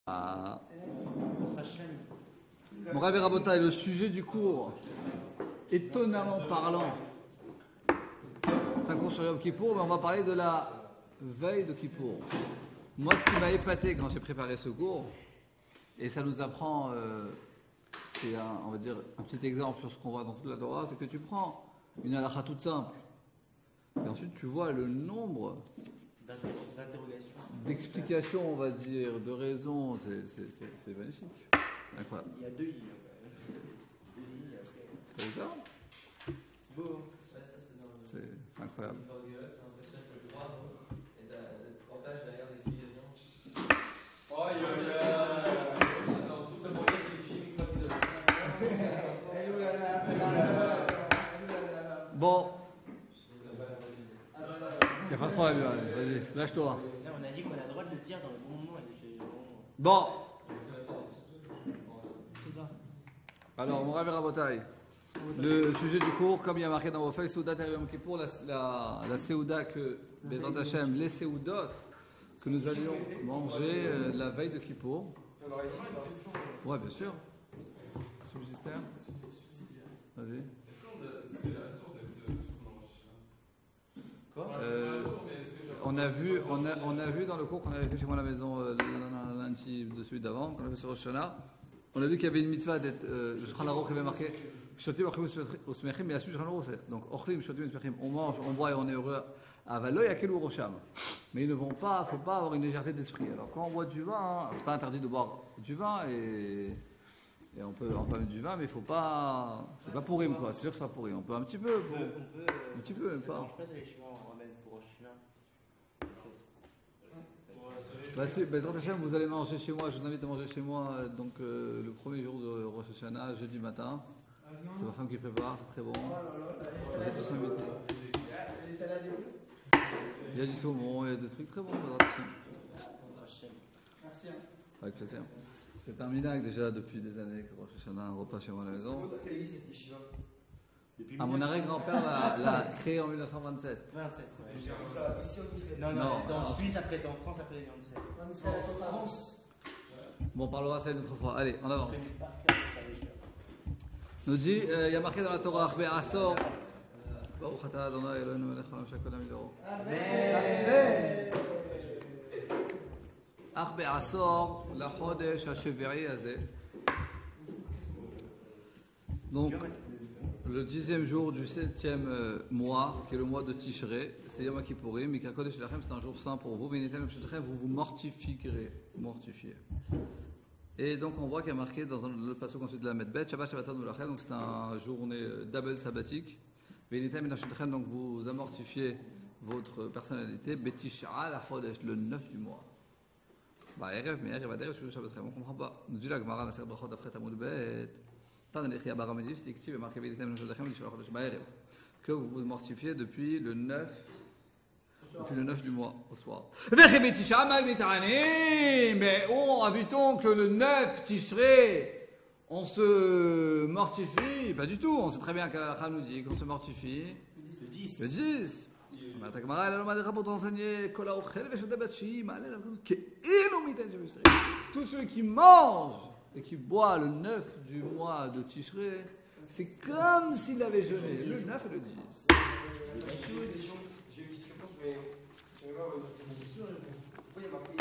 Ah. Mon Rabbi Rabotai, le sujet du cours, étonnamment parlant, c'est un cours sur Yom Kippour, mais on va parler de la veille de Kippour. Moi, ce qui m'a épaté quand j'ai préparé ce cours, et ça nous apprend, c'est on va dire un petit exemple sur ce qu'on voit dans toute la Torah, c'est que tu prends une halakha toute simple, et ensuite tu vois le nombre d'explications, on va dire, de raisons, c'est magnifique. Incroyable. Il y a deux lits. C'est ça? C'est beau. Ouais, ça c'est dans le. C'est incroyable. C'est l'impression que le droit, et t'as 3 pages derrière d'explications. Oh, Ça pourrait être les films comme de. Bon. Il n'y a pas de problème, vas-y, lâche-toi. Là, on a dit qu'on a le droit de le dire dans le bon moment. Bon. Alors, mon Rabbi Rabotai, le sujet du cours, comme il y a marqué dans vos feuilles, Seudat Yom Kippour, la Seuda que, Bezrat Hashem, les Seudot que nous allions manger la veille de Kippour. Ouais, bien sûr. Subsidiaire. Vas-y. On a vu dans le cours qu'on avait fait chez moi à la maison lundi de celui d'avant, qu'on avait fait sur Rosh Hashanah. On a vu qu'il y avait une mitzvah d'être, le Shulchan Aruch avait marqué Shotim Ochlim Usmechim, mais Yasu Shulchan Aruch, donc Ochlim Shotim Usmechim, on mange, on boit et on est heureux. Avalo Yakelu Rosham. Mais ils ne vont pas, faut pas avoir une légèreté d'esprit. Alors quand on boit du vin, c'est pas interdit de boire du vin et on peut mettre du vin, mais il faut pas, c'est pas pourri quoi. C'est sûr que c'est pas pourri. On peut un petit peu, un petit peu, même pas. Je passe aller chez moi, on ramène pour Rosh Hashanah. Bah si, Bezrat Hashem, vous allez manger chez moi, je vous invite à manger chez moi le premier jour de Rosh Hashanah, jeudi matin. C'est ma femme qui prépare, c'est très bon. Vous êtes tous invités. Il y a du saumon, il y a des trucs très bons, Bezrat Hashem. Merci. Avec plaisir. C'est un minag déjà depuis des années que Rosh Hashanah, un repas chez moi à la maison. Ah, mon arrière-grand-père l'a créé en 1927. 27, ouais. Non, en Suisse, après, en France, après les 27. En France. Bon, on parlera ça une autre fois. Allez, on avance. Nous dit, il y a marqué dans la Torah, Achbe Asor. Baruch atah Adonai Eloheinu melech haolam she'kol ha'am yidoro. Amen. Achbe Asor, la Chodesh HaShevi'i Hazeh. Donc, le 10e jour du 7e mois, qui est le mois de Tishrei, c'est Yom Kippourim, Mikra Kodesh Lachem, c'est un jour saint pour vous. Vous vous mortifierez. Et donc on voit qu'il y a marqué dans le passage ensuite de la Medbet, Shabbat Shabbaton Lachem, donc c'est un journée double sabbatique. Donc vous amortifiez votre personnalité, Betisha la Chodesh, le 9 du mois. Bah, Erev, mais Erev Aderev, je ne comprends pas. Nous dit la Gemara, Maser Brachot, après Tamud Bet. Que vous vous mortifiez depuis le 9 du mois au soir. Mais a-vu-t-on que le 9 Tishrei on se mortifie? Pas du tout, on sait très bien qu'Allah nous dit qu'on se mortifie le 10. Tous ceux qui mangent et qui boit le 9 du mois de Tishrei, c'est comme s'il avait jeûné, le 9 et le 10. J'ai une petite réponse, mais je vais voir votre position. Pourquoi il y a marqué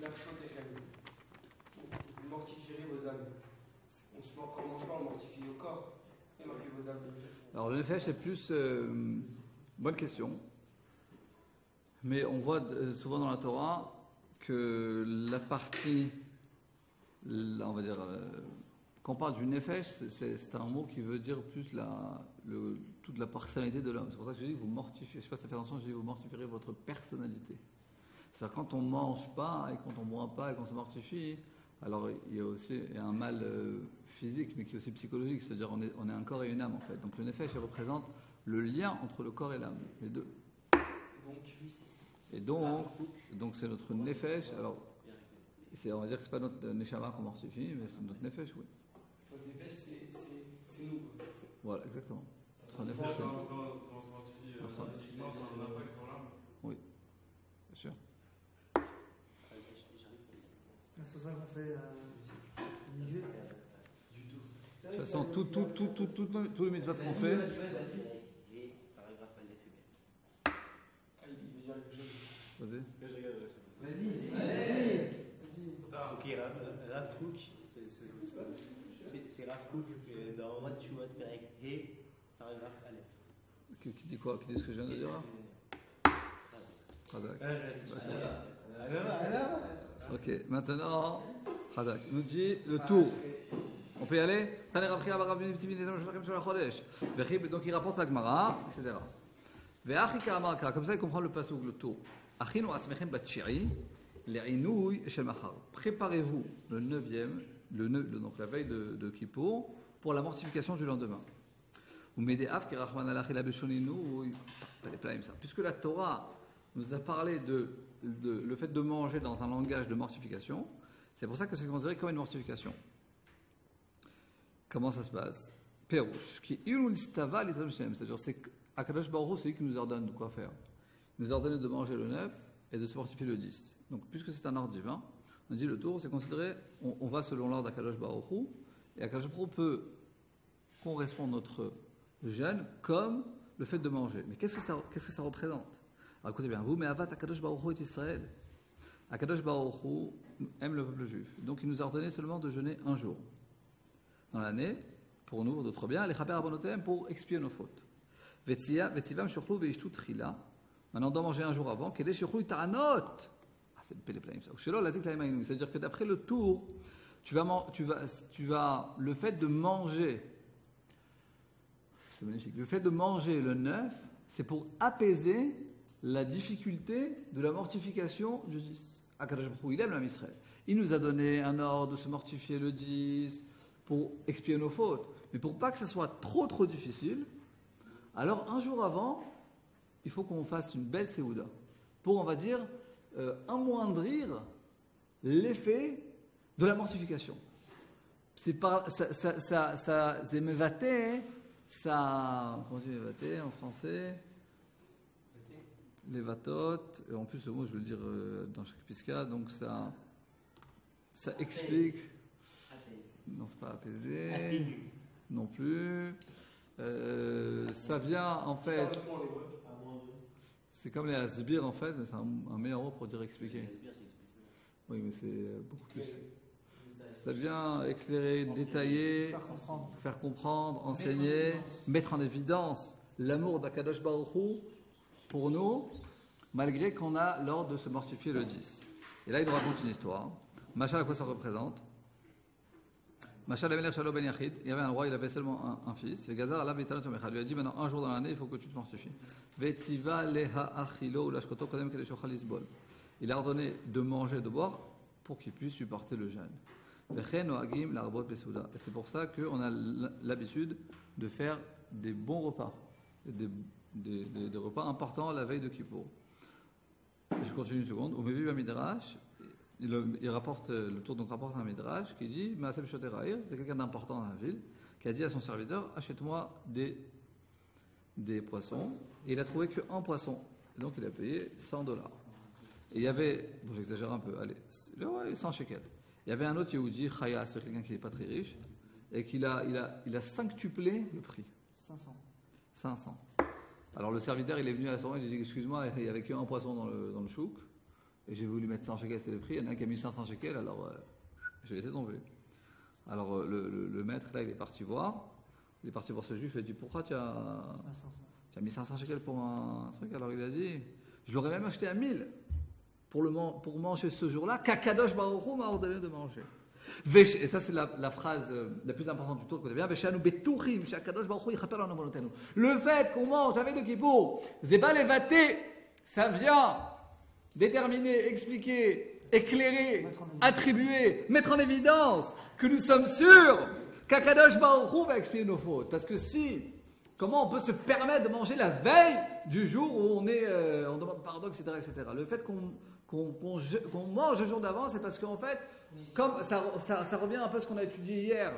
la chante vous mortifierez vos âmes? Quand on mange pas, on mortifie le corps. Il y a marqué vos âmes. Alors le nefesh, c'est plus bonne question, mais on voit souvent dans la Torah que la partie, on va dire, quand on parle du nefesh, c'est un mot qui veut dire plus toute la personnalité de l'homme. C'est pour ça que je dis vous mortifiez. Je ne sais pas si ça fait attention, je dis vous mortifierez votre personnalité. C'est-à-dire quand on ne mange pas et quand on ne boit pas et qu'on se mortifie, alors il y a aussi un mal physique, mais qui est aussi psychologique. C'est-à-dire on est un corps et une âme en fait. Donc le nefesh il représente le lien entre le corps et l'âme, les deux. Et donc c'est notre nefesh. Alors on va dire que c'est pas notre neshama qu'on mortifie, mais c'est notre nefesh, oui. Notre nefesh, c'est nous. Voilà, exactement. Quand on se mortifie physiquement, ça a un impact sur l'âme. Oui, bien sûr. c'est ça qu'on fait au milieu. De toute façon, tous les mitzvot qu'on fait. Vas-y. Ok, Rav Kook, c'est Rav Kook dans What You Want Perek et paragraphe Aleph. Qui dit quoi? Qui dit ce que je viens de dire là? Hadak. Ok, maintenant, Hadak nous dit le tour. On peut y aller? Donc il rapporte la Gemara, etc. Comme ça il comprend le passouk, le tour. Préparez-vous le 9e, donc la veille de Kippour, pour la mortification du lendemain. Puisque la Torah nous a parlé de le fait de manger dans un langage de mortification, c'est pour ça que c'est considéré comme une mortification. Comment ça se passe? Pérouche, c'est-à-dire c'est Akadosh Baruch Hu, c'est lui qui nous ordonne de quoi faire. Il nous a ordonné de manger le 9 et de se mortifier le 10. Donc, puisque c'est un ordre divin, on dit le tour, c'est considéré, on va selon l'ordre d'Akadosh Baruch Hu, et Akadosh Baruch Hu peut correspondre notre jeûne comme le fait de manger. Mais qu'est-ce que ça représente? Alors écoutez bien, vous, mais Avat Akadosh Baruch Hu est Israël. Akadosh Baruch Hu aime le peuple juif. Donc, il nous a ordonné seulement de jeûner un jour dans l'année, pour nous, d'autres biens, les chaper abonotem pour expier nos fautes. Vetivam shochlou veishtu trila. Maintenant, on doit manger un jour avant. Kedei shochlou ta'anot. C'est le péléplaim ça. C'est-à-dire que d'après le tour, tu vas le fait de manger. C'est magnifique. Le fait de manger le 9, c'est pour apaiser la difficulté de la mortification du 10. Akadosh Baruch Hu, il aime l'âme Israël. Il nous a donné un ordre de se mortifier le 10 pour expier nos fautes. Mais pour pas que ça soit trop difficile, alors un jour avant, il faut qu'on fasse une belle séouda pour, on va dire, amoindrir l'effet de la mortification. C'est pas c'est mevaté, ça, comment on dit mevaté en français? Les vatotes, et en plus ce mot je veux le dire dans chaque pisca, donc ça explique. Non, c'est pas apaisé. Non plus. Ça vient en fait. C'est comme les asbir en fait, mais c'est un meilleur mot pour dire expliquer. Oui, mais c'est beaucoup plus. Ça vient éclairer, détailler, faire comprendre, enseigner, mettre en évidence l'amour d'Akadosh Baruch Hu pour nous, malgré qu'on a l'ordre de se mortifier le 10. Et là, il nous raconte une histoire. Machal, à quoi ça représente? Machal Amelech Shalo Ben Yachid, il y avait un roi, il avait seulement un fils. Et Gazar Allah Betanot Yomechad lui a dit maintenant un jour dans l'année, il faut que tu te mortifies. Vetiva Leha Achilo Lashkoto Kodem Kedeshochal Isbol. Il a ordonné de manger, de boire pour qu'il puisse supporter le jeûne. Vechen Noagim Larbot Besouda. Et c'est pour ça qu'on a l'habitude de faire des bons repas, des repas importants la veille de Kippour. Je continue une seconde. Au Mevi Midrash. Il rapporte le tour, donc rapporte un midrash qui dit Maasem Shoteraïr, c'est quelqu'un d'important dans la ville, qui a dit à son serviteur achète-moi des poissons. Et il a trouvé qu'un poisson. Et donc il a payé $100. Et il y avait, bon j'exagère un peu, allez, 100 shekels. Il y avait un autre Yehudi, Chaya, c'est quelqu'un qui n'est pas très riche, et qu'il a quintuplé le prix. 500. Alors le serviteur il est venu à son rang, il a dit excuse-moi, il n'y avait qu'un poisson dans le chouk. Et j'ai voulu mettre 100 shekels, c'était le prix. Il y en a un qui a mis 500 shekels, alors j'ai laissé tomber. Alors le maître, là, il est parti voir ce juif. Il a dit pourquoi tu as mis 500 shekels pour un truc? Alors il a dit je l'aurais même acheté à 1000 pour manger ce jour-là, qu'Akadosh Baruch Hu m'a ordonné de manger. Et ça, c'est la phrase la plus importante du tour. Le fait qu'on mange avec de Kippour, Zeba Levaté, ça vient déterminer, expliquer, éclairer, attribuer, mettre en évidence que nous sommes sûrs qu'Akadosh Baruch Hu va expier nos fautes. Parce que comment on peut se permettre de manger la veille du jour où on demande pardon, etc., etc. Le fait qu'on mange le jour d'avant, c'est parce qu'en fait, comme ça revient un peu à ce qu'on a étudié hier,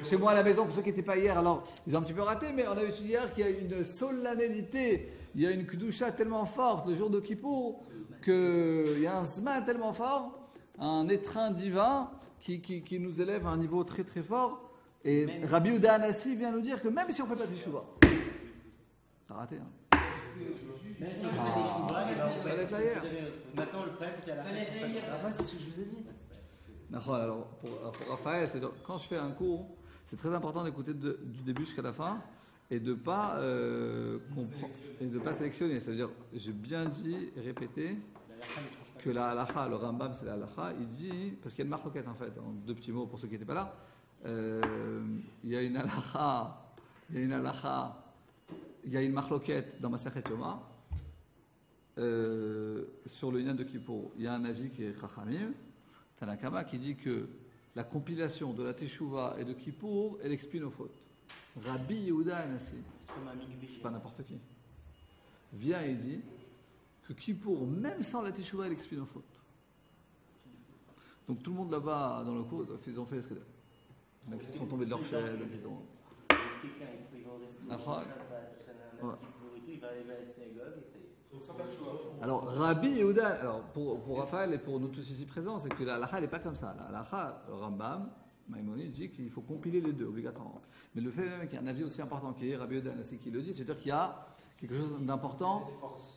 chez moi à la maison, pour ceux qui n'étaient pas hier, alors ils ont un petit peu raté, mais on a étudié hier qu'il y a une solennité, il y a une kedusha tellement forte le jour de Kippour, qu'il y a un zman tellement fort un étreint divin qui nous élève à un niveau très très fort. Et Rabbi Yehuda Hanassi vient nous dire que même si on ne fait pas de teshuva, t'as raté. Hein. Même si on fait des chouvas, il va vous Fallait être hier. Maintenant, le problème, c'est qu'à la fin, c'est ce que je vous ai dit. Alors, pour Raphaël, c'est-à-dire, quand je fais un cours, c'est très important d'écouter du début jusqu'à la fin et de pas sélectionner. C'est-à-dire, j'ai bien dit et répété que la halakha, le Rambam, c'est la halakha. Il dit, parce qu'il y a une marloquette en fait, en deux petits mots pour ceux qui n'étaient pas là. Il y a une halakha, il y a une marloquette dans Masechet Yoma sur le Inyan de Kippour. Il y a un avis qui est Chachamim, Tanakama, qui dit que la compilation de la Teshuvah et de Kippour, elle expie nos fautes. Rabbi Yehuda Hanassi, c'est pas n'importe qui, vient et dit que Kippour, même sans la Teshuvah, elle expie nos fautes. Donc tout le monde là-bas dans le cours, ils ont fait ce que ils sont tombés de leur chaise, ils ont... Alors, Rabbi Yehuda, alors pour Raphaël et pour nous tous ici présents, c'est que la halakha n'est pas comme ça. La halakha, le Rambam, Maïmonide dit qu'il faut compiler les deux obligatoirement. Mais le fait même qu'il y a un avis aussi important qui est Rabbi Yehuda Hanassi qui le dit, c'est-à-dire qu'il y a quelque chose d'important,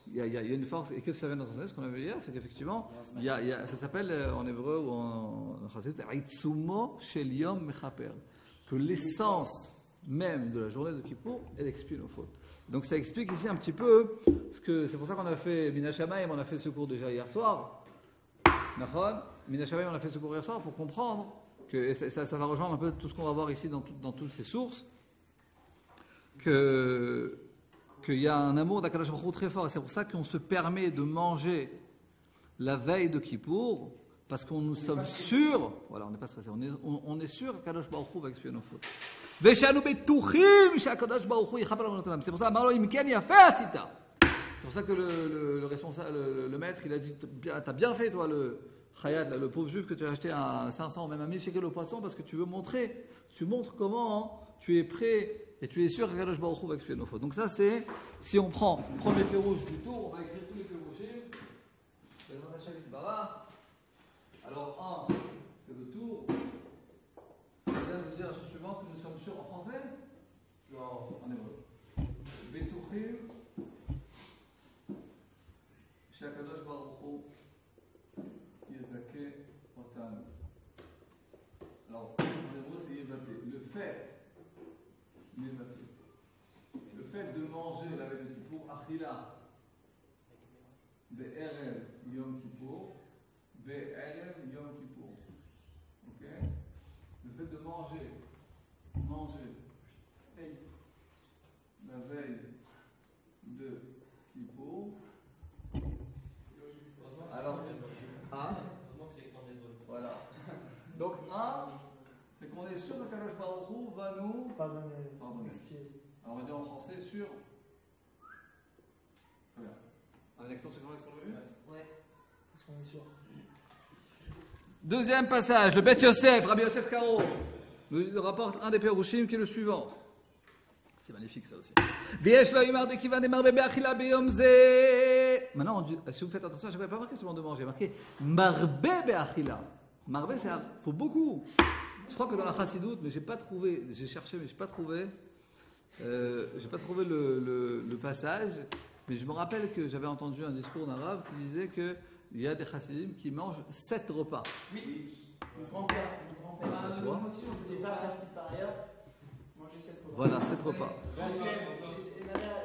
il y a une force, et que ça vient dans ce sens, ce qu'on avait hier, c'est qu'effectivement, ça s'appelle en hébreu ou en chassidut, Aitzumo Shel Yom Mechaper, que l'essence même de la journée de Kippour, elle expie nos fautes. Donc ça explique ici un petit peu, c'est pour ça qu'on a fait Mina Shamayim, on a fait ce cours déjà hier soir, Mina Shamayim, on a fait ce cours hier soir pour comprendre que, et ça va rejoindre un peu tout ce qu'on va voir ici dans toutes ces sources, qu'il y a un amour d'Akadosh Baruch Hu très fort, et c'est pour ça qu'on se permet de manger la veille de Kippour, parce qu'on nous sommes sûrs, voilà, on n'est pas stressé, on est sûr qu'Akadosh Baruch Hu va expier nos fautes. C'est pour ça que le responsable, le maître, il a dit, t'as bien fait toi le Chayat, le pauvre juif que tu as acheté à 500 ou même à 1000 shekels au poisson, parce que tu montres comment tu es prêt et tu es sûr qu'Akadosh Baruch Hu va expier nos fautes. Donc ça c'est, si on prend le premier férouche du tour, on va écrire tous les férouchim. Alors 1, c'est le tour. Ça vient de dire la chose suivante que nous sommes sûrs en français? Non. En hébreu. Betuchim she'Akadosh Baruch Hu yezakeh otanu. Alors, en hébreu, c'est yevaté. Le fait de manger la veille de Kippour, achila, be'erev yom Kippour, be'erev yom Kippour. Ok? Le fait de manger la veille de Kippour. Alors, Heureusement que c'est écrit en hébreu. voilà. Donc, c'est qu'on est sûr que Kadosh Baruch Hu va nous pardonner. Alors, on va dire en français sur. Très bien. Avec l'accent sur correction de vue? Ouais. Parce qu'on est sûr. Deuxième passage, le Bet Yosef, Rabbi Yosef Karo, nous rapporte un des Pérouchim qui est le suivant. C'est magnifique ça aussi. Maintenant, si vous faites attention, je n'avais pas marqué seulement de manger, j'ai marqué Marbe Be'achila. Marbe, c'est faut beaucoup. Je crois que dans la Chassidoute, mais j'ai pas trouvé, j'ai cherché, mais j'ai pas trouvé le passage. Mais je me rappelle que j'avais entendu un discours d'un arabe qui disait que il y a des chassidim qui mangent 7 repas. Oui, mon grand-père. Tu vois? Je n'étais pas assis par ailleurs. Manger 7 repas. Voilà, 7 repas. Parce que ma mère,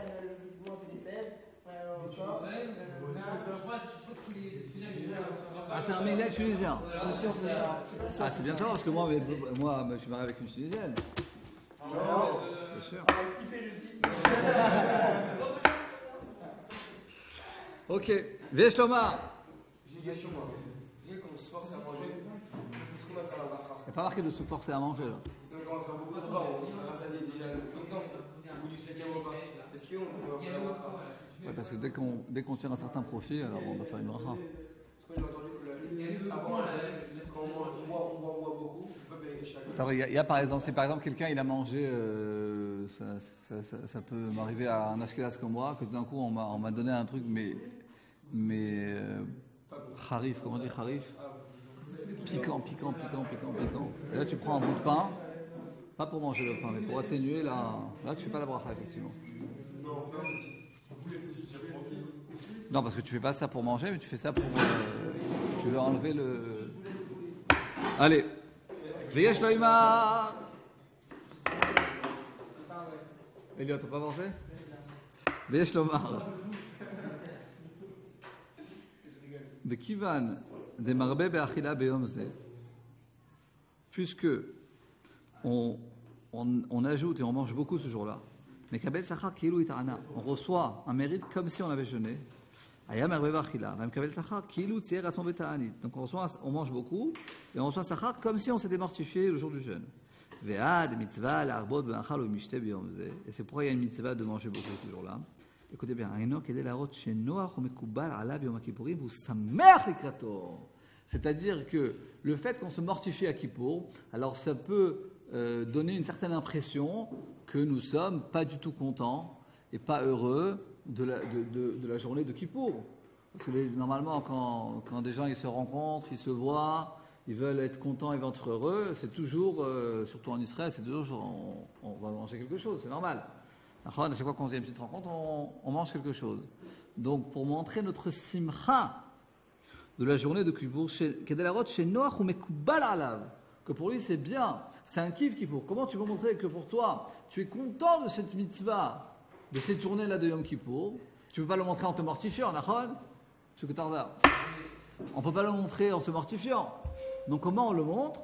elle a le mouvement des fèves. Ah, c'est un méga tunisien. Ah, c'est bien de savoir parce que moi, je suis marié avec une tunisienne. Bien sûr. Qui fait le type? Ok. Vesh Lomar. J'ai une question, moi. Dès qu'on se force à manger, est-ce qu'on va faire la bracha? Il n'y a pas marqué de se forcer à manger là. Donc on va faire beaucoup de repas, on va rassasier déjà le temps ou du 7e repas. Est-ce qu'on va faire la bracha? Ouais, parce que dès qu'on tire un certain profit, alors on va faire une bracha. Parce que j'ai entendu que avant, quand on boit beaucoup, on peut payer chaque. C'est vrai, il y a par exemple, si par exemple quelqu'un il a mangé, ça peut m'arriver à un ashkenaz comme moi, que d'un coup on m'a donné un truc, mais harif, comment on dit harif? piquant. Et là, tu prends un bout de pain, pas pour manger le pain, mais pour atténuer là, tu fais pas la bracha, effectivement. Non, parce que tu fais pas ça pour manger, mais tu fais ça pour. Tu veux enlever le. Allez. Veyesh loïma. Elliot, t'as pas avancé? Veyesh lomar. De kivan de marbe be'achila be'yom ze. Puisque on ajoute et on mange beaucoup ce jour-là. Mais kabel sachar kilu itana. On reçoit un mérite comme si on avait jeûné. Aya marbe be'achila. Même kabel sachar kilu tzier aton beta'anit. Donc on mange beaucoup et on reçoit sachar comme si on s'était mortifié le jour du jeûne. Ve'ad mitzvah la'arbot be'achal ou mishte be'yom ze. Et c'est pourquoi il y a une mitzvah de manger beaucoup ce jour-là. Écoutez bien, c'est-à-dire que le fait qu'on se mortifie à Kippour, alors ça peut donner une certaine impression que nous sommes pas du tout contents et pas heureux de la journée de Kippour. Parce que normalement, quand des gens ils se rencontrent, ils se voient, ils veulent être contents, ils veulent être heureux, c'est toujours, surtout en Israël, c'est toujours on va manger quelque chose, c'est normal. À chaque fois qu'on se dit une petite rencontre, on mange quelque chose. Donc, pour montrer notre simcha de la journée de Kippour, que pour lui c'est bien, c'est un kiff Kippour. Comment tu peux montrer que pour toi, tu es content de cette mitzvah, de cette journée-là de Yom Kippour? Tu ne peux pas le montrer en te mortifiant, on ne peut pas le montrer en se mortifiant. Donc, comment on le montre?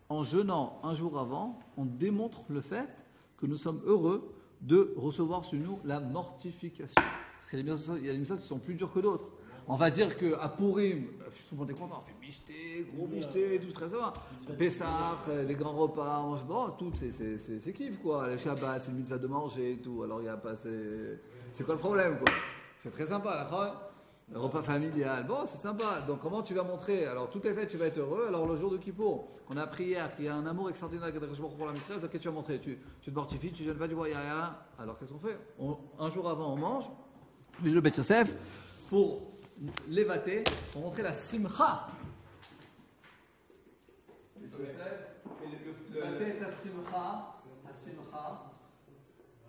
En jeûnant un jour avant, on démontre le fait que nous sommes heureux de recevoir sur nous la mortification. Parce qu'il y a des mitzvot qui sont plus durs que d'autres. On va dire qu'à Purim, tout le monde est content, on fait michté, gros michté, tout très ça. Pessah, les grands repas, on mange, bon, tout, c'est kiff quoi. Les Shabbat, c'est une mitzvah de manger et tout. Alors il n'y a pas, c'est quoi le problème quoi? C'est très sympa, la le repas familial, bon, c'est sympa. Donc, comment tu vas montrer? Alors, tout est fait, tu vas être heureux. Alors, le jour de Kippour, qu'on a appris hier, qu'il y a un amour extraordinaire pour la mitzvah, qu'est-ce que tu vas montrer? Tu te mortifies, tu ne jeûnes pas du voyage. Alors, qu'est-ce qu'on fait? Un jour avant, on mange, le Beth Yosef, pour l'évater, pour montrer la simcha. L'évater est la simcha,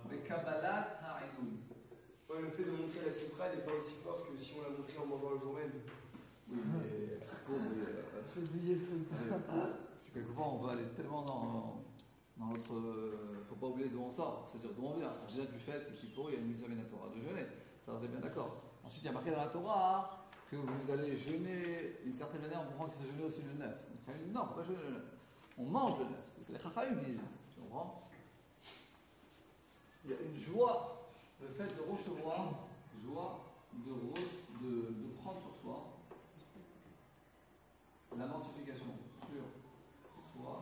mais Kabbalat ha'idun. Ouais, le fait de montrer la simcha n'est pas aussi fort que si on l'a montré en mangeant le jour même. Oui, mais c'est quelquefois on va aller tellement dans notre. Faut pas oublier d'où on sort, c'est-à-dire d'où on vient. On vient du fait que Kippour, il y a une mitzvah de Torah de jeûner. Ça, on est bien d'accord. Ensuite, il y a marqué dans la Torah que vous allez jeûner d'une certaine manière, on comprend qu'il faut jeûner aussi le 9. Non, il ne faut pas jeûner le 9. On mange le 9. C'est ce que les Chachamim disent. Tu comprends? Il y a une joie. Le fait de recevoir, de prendre sur soi la mortification sur soi,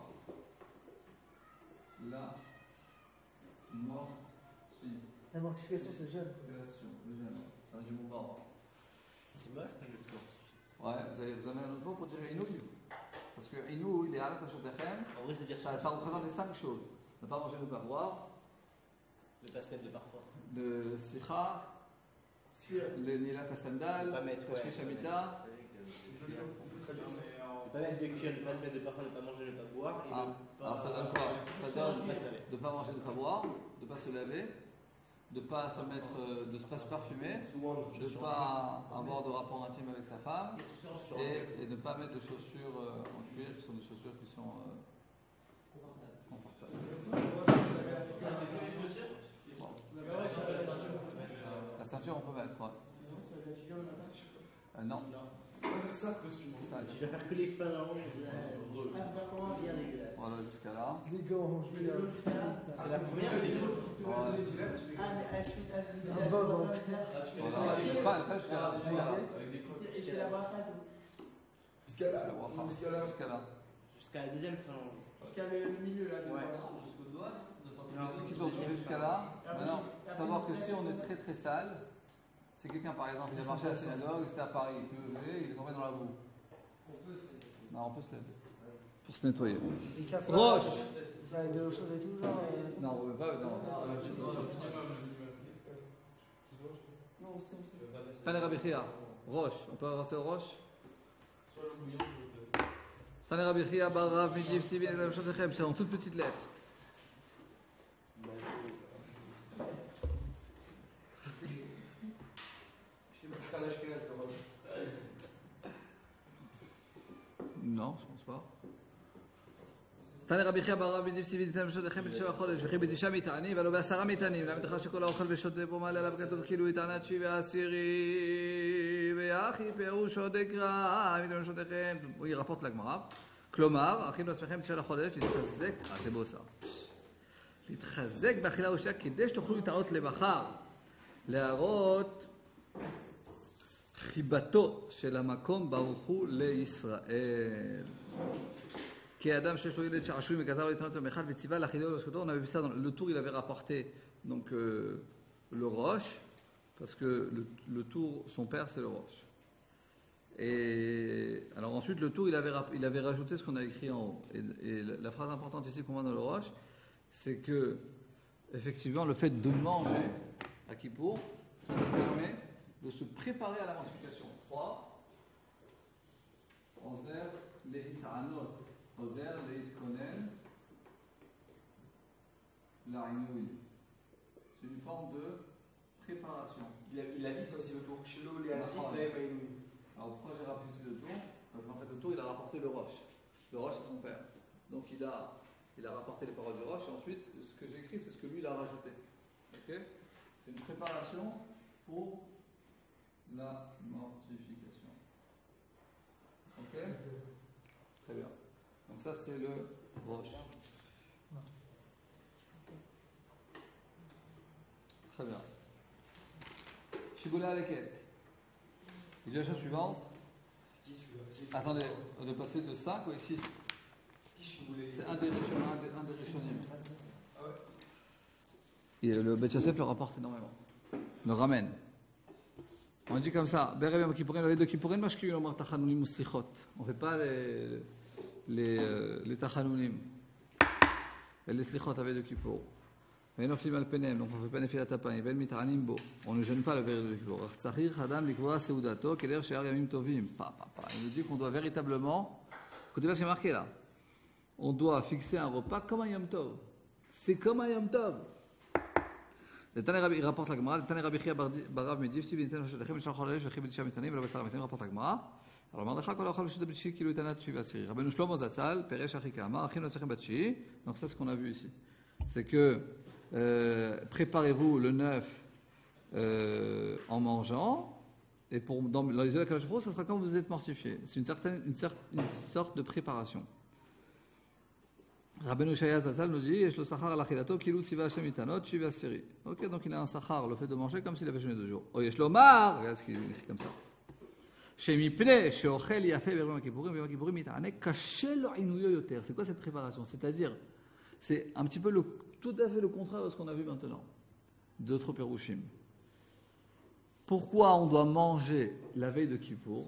la mortification, c'est le jeûne. Le jeûne, c'est un jumeau mort. C'est moche, le sport. Ouais, vous avez un autre mot pour dire Inouï. Parce que Inouï, il est à la Kashotechem. En vrai, c'est dire ça représente les 5 choses. Ne pas manger, ne pas boire. Ne pas se mettre de parfum. De Sikha, le Nilat Sandal, Tashmish Hamita. Ne pas mettre de cuir, ne pas se mettre de parfum, ne pas manger, ne pas boire. Et alors ça donne quoi? Ça donne de ne pas manger, de ne pas boire, de ne pas se laver, de ne pas se mettre, de ne pas se parfumer, de ne pas avoir de rapport intime avec sa femme et de ne pas mettre de chaussures en cuir qui sont des chaussures qui sont confortables. La ceinture on peut mettre, ouais. Non. Tu vas faire que les phalanges. Bien dégueulasse. Voilà, jusqu'à là. Les gants, je vais C'est la première ou les autres? un bob. Voilà, pas jusqu'à là. Et c'est la bracha. Jusqu'à là. Jusqu'à là. Jusqu'à la deuxième phalange. Jusqu'à le milieu là. Ouais. Jusqu'au doigt. Si on touche jusqu'à là, maintenant, il faut savoir que si on est très très sale, si quelqu'un par exemple il a marché à la synagogue, c'était à Paris, il peut lever, il est tombé dans la boue. Non, on peut se lever. Pour se nettoyer. Roche. Ça aide de l'eau chaude et tout, genre. Non, on ne veut pas. Non. Pas les Rabbi Chia. Roche. On peut avancer au roche? Soit le bouillon, soit le plastique. Tane Rabbi Chia bar Rav Midif Tivin et Lechem, c'est en toutes petites lettres. C'est un Ashkenaz, d'abord. Non, je pense pas. תנא רבי חייא בר רב מדיף סיבי ניתן בשעות החמל של החודש וכי בתשעה מטענים ולא ב10 מטענים למה תחש שכל האוכל ושותה בו מעלה עליו כתוב כאילו יטענת 17 ואחי פירוש עוד אקרא מטעם בשעותיכם הוא ירפות לגמרא כלומר אכילו עצמכם בתשעה לחודש להתחזק זה בוסר להתחזק באכילה ושתייה כדי שתוכלו להתראות למחר להראות חיבתו של המקום ברוך הוא לישראל כי האדם שיש לו ילד שעשועים וגזר לו להתנות במחל וציווה לאכילו ולזכותו, on avait vu ça dans le tour, il avait rapporté donc le roche, parce que le tour, son père c'est le roche. Et alors ensuite le tour, il avait rajouté ce qu'on a écrit en haut. Et la phrase importante ici qu'on voit dans le roche, c'est que effectivement le fait de manger à Kippour, ça nous permet de se préparer à la mortification. 3. Ozer lehitanot. Ozer leitkonen la'inouï. C'est une forme de préparation. Il a dit ça aussi le tour. Chez l'eau, les acides, l'aïnoui. Alors pourquoi j'ai rappelé ici le tour? Parce qu'en fait le tour il a rapporté le roche. Le roche c'est son père. Donc il a rapporté les paroles du roche et ensuite ce que j'ai écrit c'est ce que lui il a rajouté. Okay, c'est une préparation pour la mortification. Ok? Très bien. Donc ça c'est le roche. Très bien. Shiboula Aleket. Il dit la chose suivante. Attendez, on est passé de 5 ou 6. C'est un des Rishonim. Et le Bet Yosef le rapporte énormément. Le ramène. On dit comme ça, Berev Yom Kippourim, la veille de Kippourim, Mashkiyu Lomar Tachanunim ou Slichot. On ne fait pas les Tachanunim. Et les Slichot la veille de Kippour. Et non, Flim Alpenem, donc on ne fait pas Nefilat Apayim. Vel Mitaranim Bo. On ne gêne pas la veille de Kippour. Tzachir Hadam Likvoa Seudato, Keler She'ar Yamim Tovim. Il nous dit qu'on doit véritablement. Écoutez bien ce qui est marqué là. On doit fixer un repas comme un Yom Tov. C'est comme un Yom Tov. Il rapporte la Gemara. Tane Rabbi Chia bar Rav Midif Tivin et Lechem Mishal Chodesh וכי בתשעה מטענים ולא ב10 מטענים rapporte la Gemara. Alors, אמר לך כל האוכל ושתה בתשיעי כאילו יטענת 17. רבנו שלמה זצ"ל פירש אחי כאמר אכינו אצלכם בתשיעי. Donc ça c'est ce qu'on a vu ici. C'est que préparez-vous le 9 en mangeant et dans les Yom Kippur, ça sera quand vous êtes mortifié. C'est une sorte de préparation. Rabbeinu Shaya Zazal nous dit Yesh lo sachar al achilato kilu tziva Hashem itanot shiva seri. Ok, donc il a un sachar, le fait de manger comme s'il avait jeûné 2 jours. Oh, Yesh lo mar, regarde ce qu'il écrit comme ça. Shemipne sheochel yafe be'yom kippurim be'yom kippurim itane kashe lo inuyo yoter. C'est quoi cette préparation? C'est-à-dire, c'est un petit peu tout à fait le contraire de ce qu'on a vu maintenant. D'autres perushim. Pourquoi on doit manger la veille de Kippour?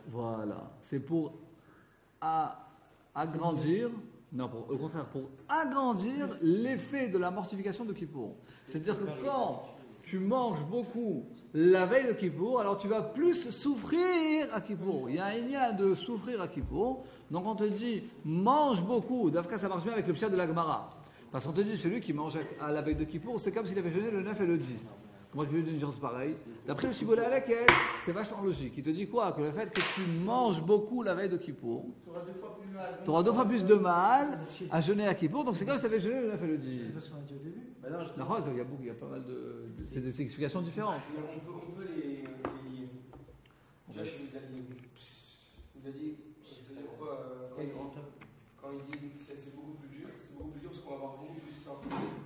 Voilà, c'est pour agrandir, non, au contraire, pour agrandir l'effet de la mortification de Kippour. C'est-à-dire que quand tu manges beaucoup la veille de Kippour, alors tu vas plus souffrir à Kippour. Il y a un lien de souffrir à Kippour. Donc on te dit, mange beaucoup. D'Afka, ça marche bien avec le pshat de la Gemara. Parce qu'on te dit, celui qui mange à la veille de Kippour, c'est comme s'il avait jeûné le 9 et le 10. Comment tu veux dire une chose pareille? D'après le Shibola Aleket, c'est vachement logique. Il te dit quoi? Que le fait que tu manges beaucoup la veille de Kippour, tu auras 2 fois plus de mal à jeûner à Kippour. Donc c'est comme si tu avais jeûné le 9 et le 10. C'est pas ce qu'on a dit au début. Bah non, il y a pas mal de. C'est des explications différentes. On peut les lier. Josh nous a dit, c'est-à-dire quoi quand il dit que c'est beaucoup plus dur, parce qu'on va avoir beaucoup plus faim.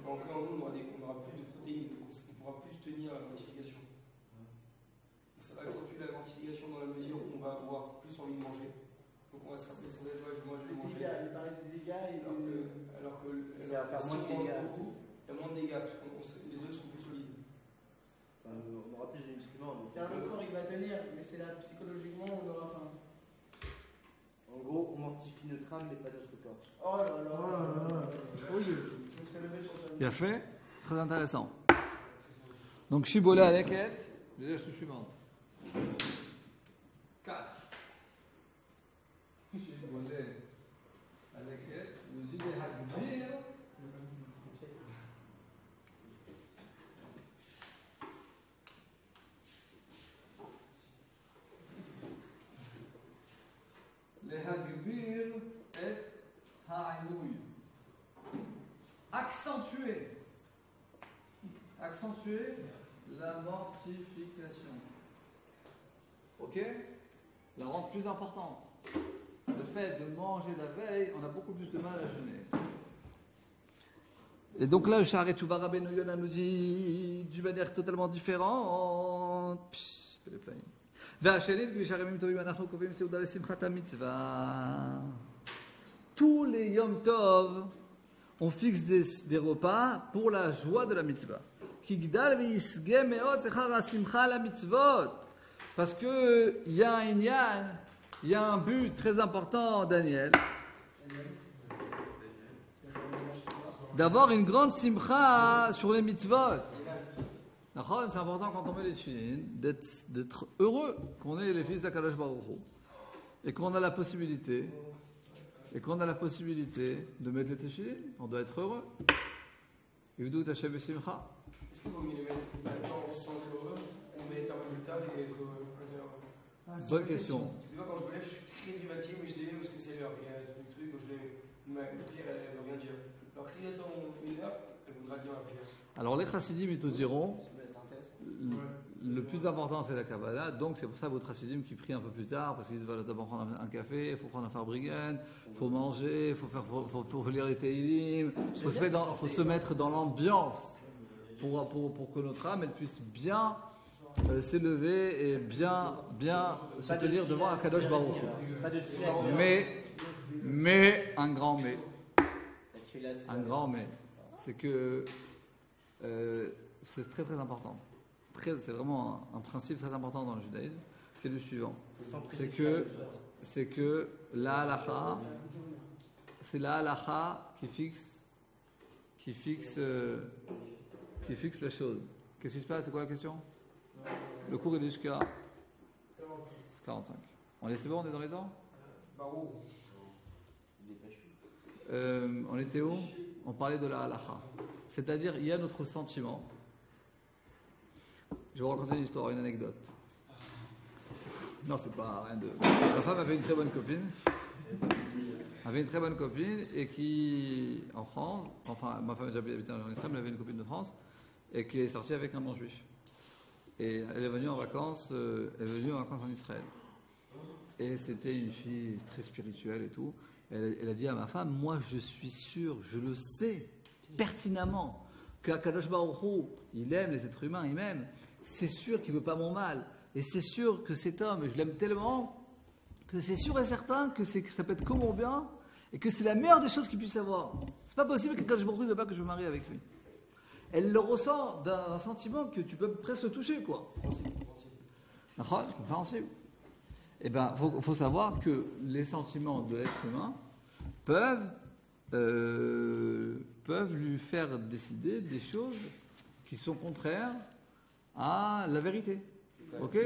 En créant nous, on aura plus de protéines, donc on pourra plus tenir la mortification. Donc ça va accentuer la mortification dans la mesure où on va avoir plus envie de manger. Donc on va se rappeler sur les oies, moi je vais manger. Il parlait des dégâts alors que ça va faire moins de dégâts. Il y a moins de dégâts parce que les œufs sont plus solides. Enfin, on aura plus de nutriments. C'est le corps il va tenir, mais c'est là psychologiquement on aura faim. En gros, on mortifie notre âme, mais pas notre corps. Oh là là. Oui, je me serais levé pour ça. Il a fait, très intéressant. Donc Shibola Aleket, les gestes suivants. 4. להגביר את העינוי. Accentuer la mortification. Ok? La rendre plus importante. Le fait de manger la veille, on a beaucoup plus de mal à jeûner. Et donc là, le Sha'arei Teshuvah Rabbeinu Yonah nous dit d'une manière totalement différente. Tous les Yom Tov, on fixe des repas pour la joie de la mitzvah. Parce qu'il y a un inyan, il y a un but très important, Daniel, d'avoir une grande simcha sur les mitzvot. C'est important quand on met les tefillin d'être heureux qu'on est les fils d'Akadosh Baruch Hu et qu'on a la possibilité de mettre les tefillin. On doit être heureux. Yivdu Tashem Besimcha. Est-ce qu'il vaut mieux les mettre maintenant on se sent heureux, on met un peu plus tard et être heureux? Bonne question. Tu vois, quand je me lève, je suis très privatif, mais je les mets parce que c'est l'heure. Il y a un truc où je les mets. Ma prière, elle ne veut rien dire. Alors si j'attends une heure, elle voudra dire la prière. Alors les chassidim, ils te diront, le plus important c'est la Kabbalah, donc c'est pour ça votre chassidim qui prie un peu plus tard, parce qu'ils disent voilà, d'abord prendre un café, il faut prendre un farbrigen, il faut manger, il faut lire les Teilim, il faut se mettre dans l'ambiance pour que notre âme elle puisse bien s'élever et bien se tenir devant Akadosh Baruch Hu. Mais un grand mais, c'est que c'est très très important. C'est vraiment un principe très important dans le judaïsme, qui est le suivant. C'est que la halacha, c'est la halacha qui fixe la chose. Qu'est-ce qui se passe? C'est quoi la question? Le cours est jusqu'à 45. C'est bon, on est dans les temps? On était où? On parlait de la halacha. C'est-à-dire, il y a notre sentiment. Je vais vous raconter une histoire, une anecdote. Non, c'est pas rien de... Ma femme avait une très bonne copine. Et qui, en France, enfin, ma femme a déjà habité en Israël, mais elle avait une copine de France, et qui est sortie avec un non-juif. Et elle est venue en vacances en Israël. Et c'était une fille très spirituelle et tout. Elle a dit à ma femme, moi je suis sûr, je le sais pertinemment, qu'Akadosh Baruch Hu, il aime les êtres humains, il m'aime. C'est sûr qu'il ne veut pas mon mal. Et c'est sûr que cet homme, je l'aime tellement, que c'est sûr et certain que ça peut être que mon bien, et que c'est la meilleure des choses qu'il puisse avoir. C'est pas possible qu'Akadosh Baruch Hu ne veut pas que je me marie avec lui. Elle le ressent d'un sentiment que tu peux presque le toucher, quoi. C'est compréhensible. Eh bien, faut savoir que les sentiments de l'être humain peuvent lui faire décider des choses qui sont contraires à la vérité. Ok?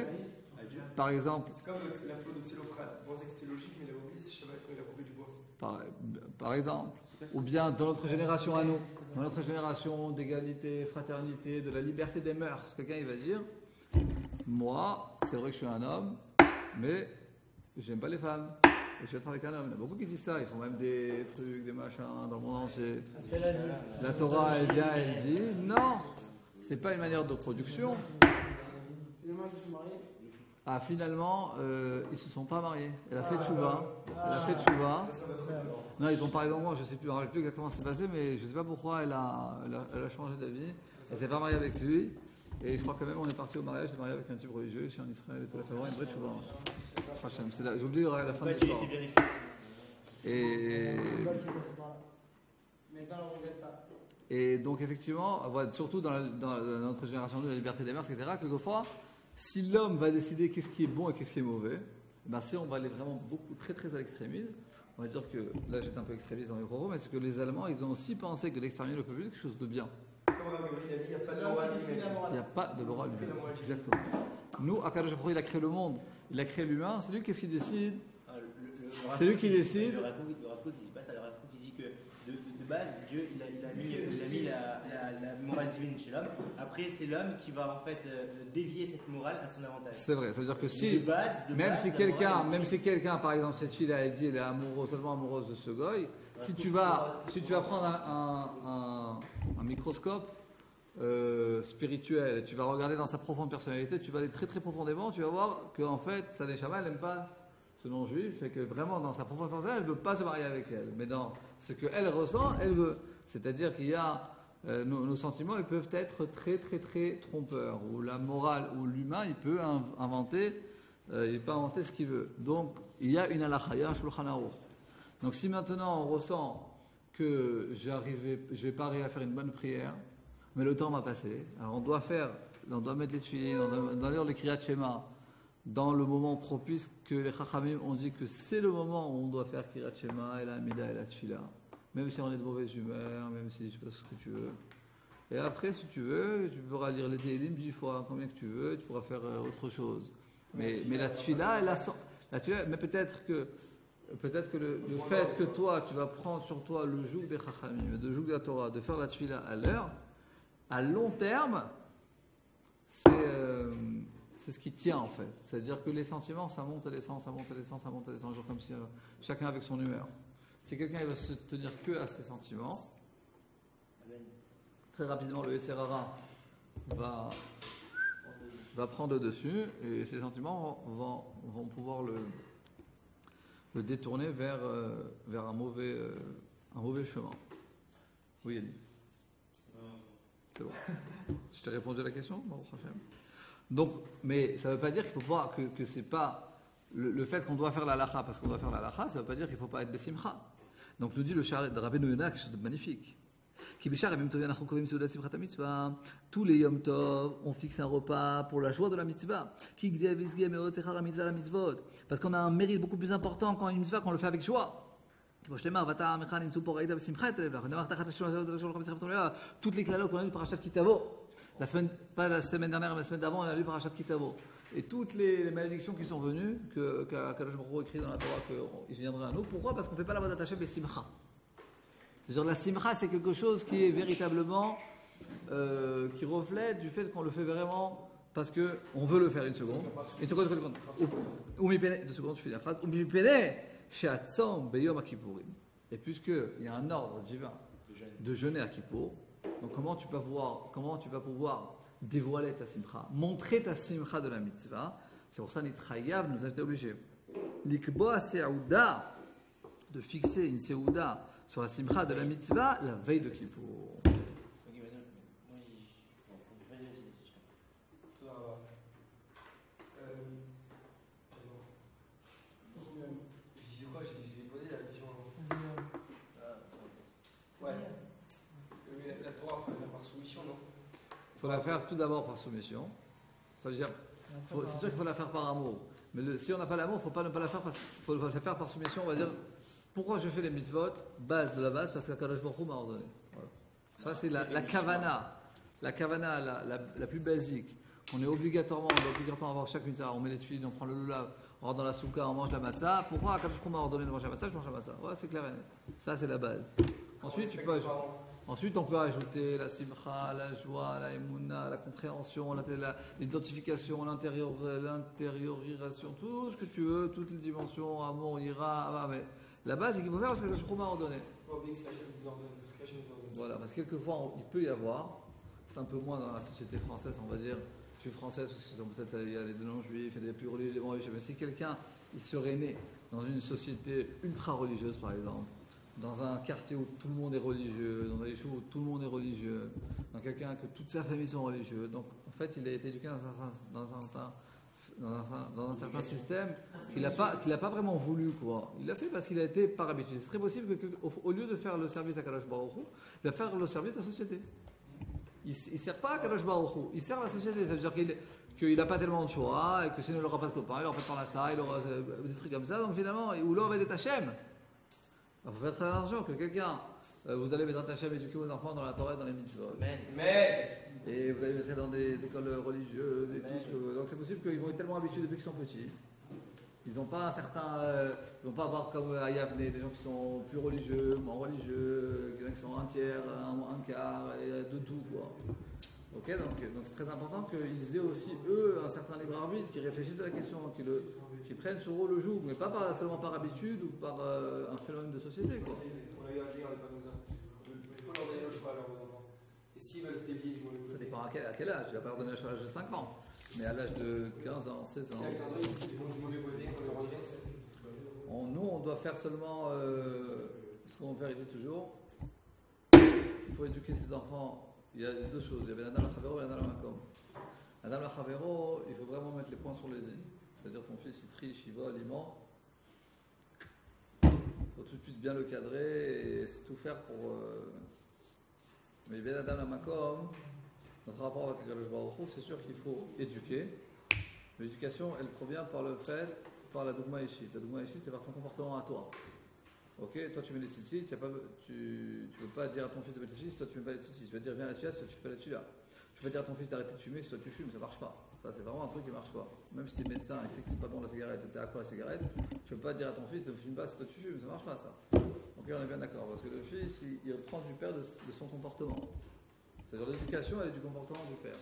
Par exemple. C'est comme la faute de Tselophrate. Bon, c'était logique, mais il a oublié, c'est Shabbat quand il a coupé du bois. Par exemple. Ou bien dans notre génération à nous, dans notre génération d'égalité, fraternité, de la liberté des mœurs, quelqu'un il va dire, moi, c'est vrai que je suis un homme, mais j'aime pas les femmes. Et je vais être avec un homme. Il y a beaucoup qui disent ça. Ils font même des trucs, des machins dans le monde entier. La Torah, elle vient, elle dit non, c'est pas une manière de production. Ah, finalement, ils se sont pas mariés. Elle a fait tchouva. Non, ils ont parlé longuement. Je sais plus exactement ce qui s'est passé, mais je sais pas pourquoi elle a changé d'avis. Elle s'est pas mariée avec lui. Et je crois quand même on est parti au mariage, elle est mariée avec un type religieux ici en Israël et tout. Elle a fait vraiment une vraie tchouva. J'ai oublié la fin de l'histoire. Et donc effectivement, surtout dans notre génération de la liberté des mœurs, etc., quelquefois, si l'homme va décider qu'est-ce qui est bon et qu'est-ce qui est mauvais, si on va aller vraiment très très à l'extrémisme, on va dire que, là j'étais un peu extrémiste dans mes propos, mais c'est que les Allemands, ils ont aussi pensé que l'exterminer le peuple est quelque chose de bien. Il n'y a pas de morale humaine. Exactement. Nous, Akadosh Baruch Hu, il a créé le monde, il a créé l'humain, c'est lui qu'est-ce qu'il décide? C'est lui qui décide. Le Rav Kook, il dit pas ça. Le Rav Kook, il dit que de base, Dieu, il a mis la morale divine chez l'homme. Après, c'est l'homme qui va en fait dévier cette morale à son avantage. C'est vrai, ça veut dire que De si, base, même si quelqu'un, par exemple, cette fille elle dit, elle est seulement amoureuse de ce goy, si tu vas prendre un microscope spirituel, et tu vas regarder dans sa profonde personnalité, tu vas aller très très profondément, tu vas voir qu'en fait, sa neshama, elle n'aime pas ce non-juif, et que vraiment dans sa profonde personnalité, elle ne veut pas se marier avec elle. Mais dans ce qu'elle ressent, elle veut. C'est-à-dire qu'il y a nos sentiments, ils peuvent être très très très trompeurs, ou la morale, ou l'humain, il peut inventer ce qu'il veut. Donc, il y a une halakha, il y a un shulchan aruch. Donc, si maintenant on ressent que je vais pas arriver à faire une bonne prière, mais le temps m'a passé, alors on doit mettre les tefilines, on doit lire le Kriyat Shema dans le moment propice que les Chachamim ont dit que c'est le moment où on doit faire Kriyat Shema et la Amida et la Tefila, même si on est de mauvaise humeur, même si je sais pas ce que tu veux. Et après, si tu veux, tu pourras lire les Tehillim 10 fois, combien que tu veux, tu pourras faire autre chose. Mais la Tefila, mais peut-être que le fait que toi, tu vas prendre sur toi le joug des Chachamim, le joug de la Torah, de faire la Tefila à l'heure, à long terme, c'est ce qui tient en fait. C'est-à-dire que les sentiments, ça monte, ça descend, ça monte, ça descend, ça monte, ça descend, genre comme si chacun avec son humeur. Si quelqu'un il va se tenir que à ses sentiments, très rapidement le Yetzer Hara va prendre le dessus et ses sentiments vont pouvoir le détourner vers un mauvais chemin. Oui, Eli. C'est bon. Je t'ai répondu à la question, Baruch Hashem. Donc, mais ça ne veut pas dire qu'il faut pas que c'est pas le fait qu'on doit faire la halakha parce qu'on doit faire la halakha, ça ne veut pas dire qu'il ne faut pas être besimcha. Donc nous dit le Sha'ar de Rabbeinu Yonah quelque chose de magnifique. Tous les Yom Tov, on fixe un repas pour la joie de la mitzvah. Parce qu'on a un mérite beaucoup plus important quand une mitzvah, qu'on le fait avec joie. Toutes les klalotes qu'on a lu par Parashat Kitavo, pas la semaine dernière, mais la semaine d'avant, on a lu Parashat Kitavo. Et toutes les malédictions qui sont venues, qu'Akadosh Baruch Hu écrit dans la Torah qu'ils viendraient à nous. Pourquoi ? Parce qu'on ne fait pas la Avodat Hashem et simcha. C'est-à-dire la simcha, c'est quelque chose qui est véritablement, qui reflète du fait qu'on le fait vraiment parce qu'on veut le faire. Une seconde. Une seconde. 2 secondes, je finis la phrase. Et puisqu'il y a un ordre divin de jeûner à Kippour, donc comment tu vas pouvoir dévoiler ta simcha, montrer ta simcha de la mitzvah? C'est pour ça Nitrayav nous a été obligés. Likboa seouda, de fixer une seouda sur la simcha de la mitzvah la veille de Kippour. Il faut la faire tout d'abord par soumission. Ça veut dire, c'est sûr qu'il faut la faire par amour. Mais si on n'a pas l'amour, il ne faut pas ne pas la faire faut la faire par soumission. On va dire, pourquoi je fais les mitzvot? Base de la base, parce que Kadosh Baruch Hu m'a ordonné. Voilà. Ça, c'est la kavana. La kavana, la plus basique. On doit obligatoirement avoir chaque mitzvah. On met les tefilines, on prend le lulav, on rentre dans la souka, on mange la matzah. Pourquoi Kadosh Baruch Hu m'a ordonné de manger la matzah? Je mange la matzah. Ouais, c'est clair et net. Ça, c'est la base. Ensuite, on peut ajouter la simcha, la joie, la émouna, la compréhension, l'identification, l'intériorisation, tout ce que tu veux, toutes les dimensions, amour, ira. Mais la base, c'est qu'il faut faire parce que Kadosh Baruch Hu m'a ordonné. Voilà, parce que quelquefois, il peut y avoir, c'est un peu moins dans la société française, on va dire. Je suis française parce que peut-être il y a les non-juifs, il y a des plus religieux, des non-religieux. Mais si quelqu'un il serait né dans une société ultra-religieuse, par exemple, dans un quartier où tout le monde est religieux, dans un yeshuv où tout le monde est religieux, dans quelqu'un que toute sa famille sont religieux. Donc, en fait, il a été éduqué dans un certain système qu'il n'a pas vraiment voulu, quoi. Il l'a fait parce qu'il a été par habitude. C'est très possible qu'au lieu de faire le service à Kadosh Baruch Hu, il va faire le service de la société. Il ne sert pas à Kadosh Baruch Hu, il sert à la société. Ça veut dire qu'il n'a pas tellement de choix, et que sinon il n'aura pas de copains, il n'aura pas de parnassa, il aura des trucs comme ça. Donc finalement, ou là on va être Hachem. Il faut faire très attention que quelqu'un, vous allez mettre Hachem, éduquer vos enfants dans la Torah et dans les mitzvot. Et vous allez les mettre dans des écoles religieuses et tout. Donc c'est possible qu'ils vont être tellement habitués depuis qu'ils sont petits. Ils n'ont pas un certain. Ils vont pas avoir comme à Yavne des gens qui sont plus religieux, moins religieux, qui sont un tiers, un quart, et de tout quoi. Ok, donc c'est très important qu'ils aient aussi eux un certain libre arbitre, qui réfléchissent à la question, qui prennent sur eux le joug, mais pas seulement par habitude ou par un phénomène de société quoi. On a eu un gars, on n'est pas comme ça. Il faut leur donner le choix à leurs enfants. Et s'ils veulent dévier du Ça dépend à quel âge. Je vais pas leur donner à l'âge de 5 ans, mais à l'âge de 15 ans, 16 ans. Si à 15 ans, ils vont du mauvais côté, qu'on les redresse. Nous, on doit faire seulement ce que mon père dit toujours. Il faut éduquer ses enfants. Il y a deux choses. Il y a Adam Lachavero et Adam Lamakom. Adam Lachavero, il faut vraiment mettre les points sur les i. C'est-à-dire ton fils, il triche, il vole, il ment. Il faut tout de suite bien le cadrer et tout faire pour. Mais Ben Adam Lamakom, notre rapport avec le Baruch Hu, c'est sûr qu'il faut éduquer. L'éducation, elle provient par la dogma ishi. La dogma ishi, c'est par ton comportement à toi. Ok, toi tu mets les tzitzit, tu ne peux pas dire à ton fils de mettre les tzitzit si toi tu ne mets pas les tzitzit. Tu vas dire viens là-dessus, si toi tu fais pas là-dessus là. Tu peux pas dire à ton fils d'arrêter de fumer si toi tu fumes, ça marche pas. Ça c'est vraiment un truc qui marche pas. Même si tu es médecin et que c'est pas bon la cigarette, tu es accro à la cigarette, tu peux pas dire à ton fils de fumer pas si toi tu fumes, ça marche pas ça. Ok, on est bien d'accord, parce que le fils il reprend du père de son comportement. C'est-à-dire l'éducation, elle est du comportement du père.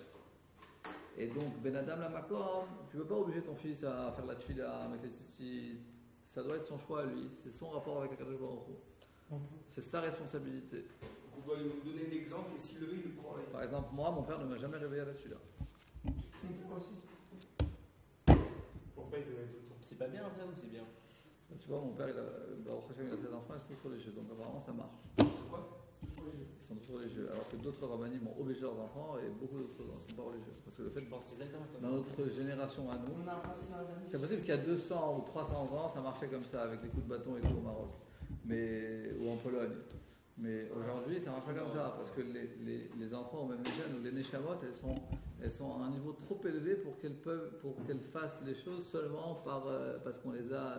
Et donc, Ben Adam la Makom, tu ne peux pas obliger ton fils à faire la tefila, à mettre les tzitzit. Ça doit être son choix à lui. C'est son rapport avec Akadosh Baruch Hu. C'est sa responsabilité. Donc on doit lui donner l'exemple et s'il le veut, il le prend. Par exemple, moi, mon père ne m'a jamais réveillé à la tefila. Pourquoi si Pourquoi il devait être autant? C'est pas bien ça ou c'est bien? Tu vois, mon père, Baruch Hashem, il a 13 enfants, ils sont tous religieux. Donc apparemment, ça marche. C'est quoi? Ils sont tous religieux. Alors que d'autres rabbanim ont obligé leurs enfants et beaucoup d'autres ne sont pas religieux. Parce que le fait, Je pense que c'est exactement comme dans notre génération à nous, On a un principe dans la famille. c'est possible qu'il y a 200 ou 300 ans, ça marchait comme ça, avec des coups de bâton et tout au Maroc, ou en Pologne. Mais aujourd'hui, ça marche pas comme ça, parce que les enfants, ou même les jeunes, ou les neshamot, elles sont à un niveau trop élevé pour qu'elles fassent les choses seulement parce qu'on les a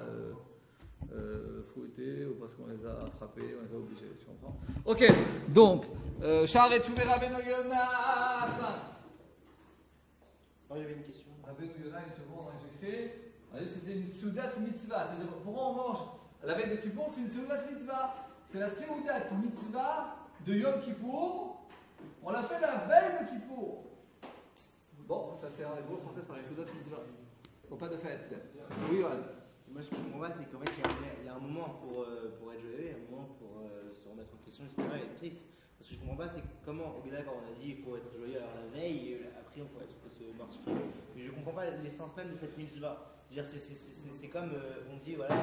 fouettés, ou parce qu'on les a frappés, on les a obligés, tu comprends? Ok, donc, Sha'ar et Tchouvé Rabbeinu Yonah 5. Oh, j'avais une question. Rabbeinu Yonah, une seconde, j'écris. C'était une Seudat Mitzvah. C'est-à-dire, pourquoi on mange la veille de Kippour? C'est une Seudat Mitzvah. C'est la Seudat Mitzvah de Yom Kippour. On l'a fait la veille de Kippour. Bon, ça c'est un hébreu français pareil, Seudat Mitzvah. Faut pas de fête. Oui, Yohan. Moi, ce que je comprends pas, c'est qu'en fait, il y a un moment pour être joyeux et un moment pour se remettre en question, etc. et être triste. Ce que je comprends pas, c'est comment, ok, d'accord, on a dit il faut être joyeux alors la veille, et après il faut se mortifier. Mais je comprends pas l'essence même de cette mitzvah. C'est comme on dit, voilà,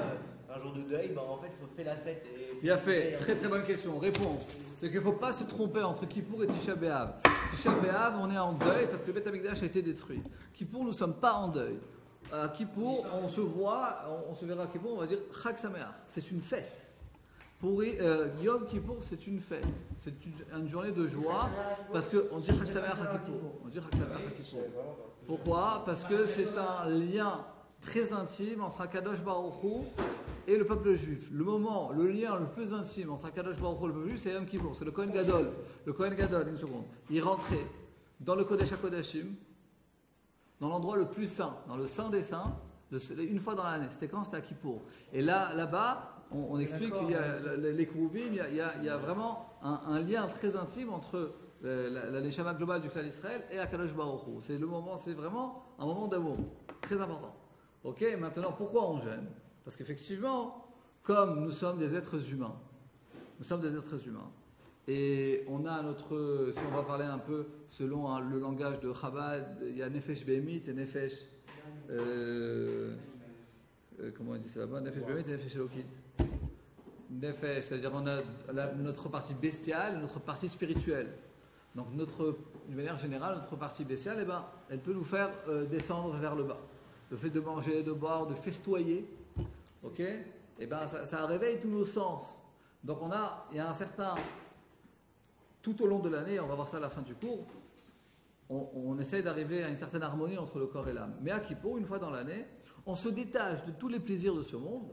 un jour de deuil, ben, en fait, il faut faire la fête. Bien fait, très très bonne question. Réponse, c'est qu'il ne faut pas se tromper entre Kippour et Tisha B'Av. Tisha B'Av, on est en deuil parce que le Beth Amikdash a été détruit. Kippour, nous ne sommes pas en deuil. À Kippour, on se verra à Kippour, on va dire Chag Sameach, c'est une fête. Pour Yom Kippour, c'est une fête. C'est une journée de joie parce qu'on dit Chag Sameach à Kippour. On dit Chag Sameach à Kippour. Pourquoi? Parce que c'est un lien très intime entre Akadosh Baruch Hu et le peuple juif. Le lien le plus intime entre Akadosh Baruch Hu et le peuple juif, c'est Yom Kippour. C'est le Kohen Gadol. Le Kohen Gadol, une seconde. Il rentrait dans le Kodesh HaKodashim, dans l'endroit le plus saint, dans le saint des saints, une fois dans l'année. C'était quand? C'était à Kippour. Et là-bas, on explique qu'il y a les Kouvim, il y a vraiment un lien très intime entre la neshama globale du clan d'Israël et Akadosh Baruch Hu. C'est vraiment un moment d'amour, très important. Ok, maintenant, pourquoi on jeûne? Parce qu'effectivement, comme nous sommes des êtres humains, et on a si on va parler un peu selon le langage de Chabad, il y a Nefesh Behemit et Nefesh, comment on dit ça là-bas? Nefesh Behemit et Nefesh Elokit. Nefesh, c'est-à-dire on a notre partie bestiale et notre partie spirituelle. Donc d'une manière générale, notre partie bestiale, elle peut nous faire descendre vers le bas. Le fait de manger, de boire, de festoyer, ok, ça réveille tous nos sens. Donc il y a un certain, tout au long de l'année, on va voir ça à la fin du cours, on essaye d'arriver à une certaine harmonie entre le corps et l'âme. Mais à Kippour, une fois dans l'année, on se détache de tous les plaisirs de ce monde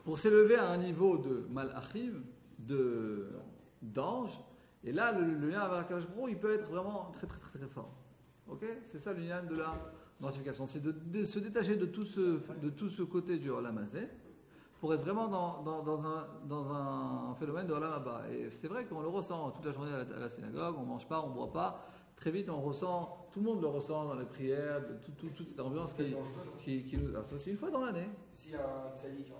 pour s'élever à un niveau de malachim, d'ange. Et là, le lien avec Akadosh Baruch Hu, il peut être vraiment très très très très fort. Ok, c'est ça le lien de mortification, c'est de se détacher de tout ce côté du Olam Hazé pour être vraiment dans un phénomène de Olam Haba. Et c'est vrai qu'on le ressent toute la journée à la synagogue, on ne mange pas, on ne boit pas. Très vite, on ressent, tout le monde le ressent dans les prières, toute cette ambiance qui nous. Alors ça, c'est une fois dans l'année. S'il y a un tzaddik,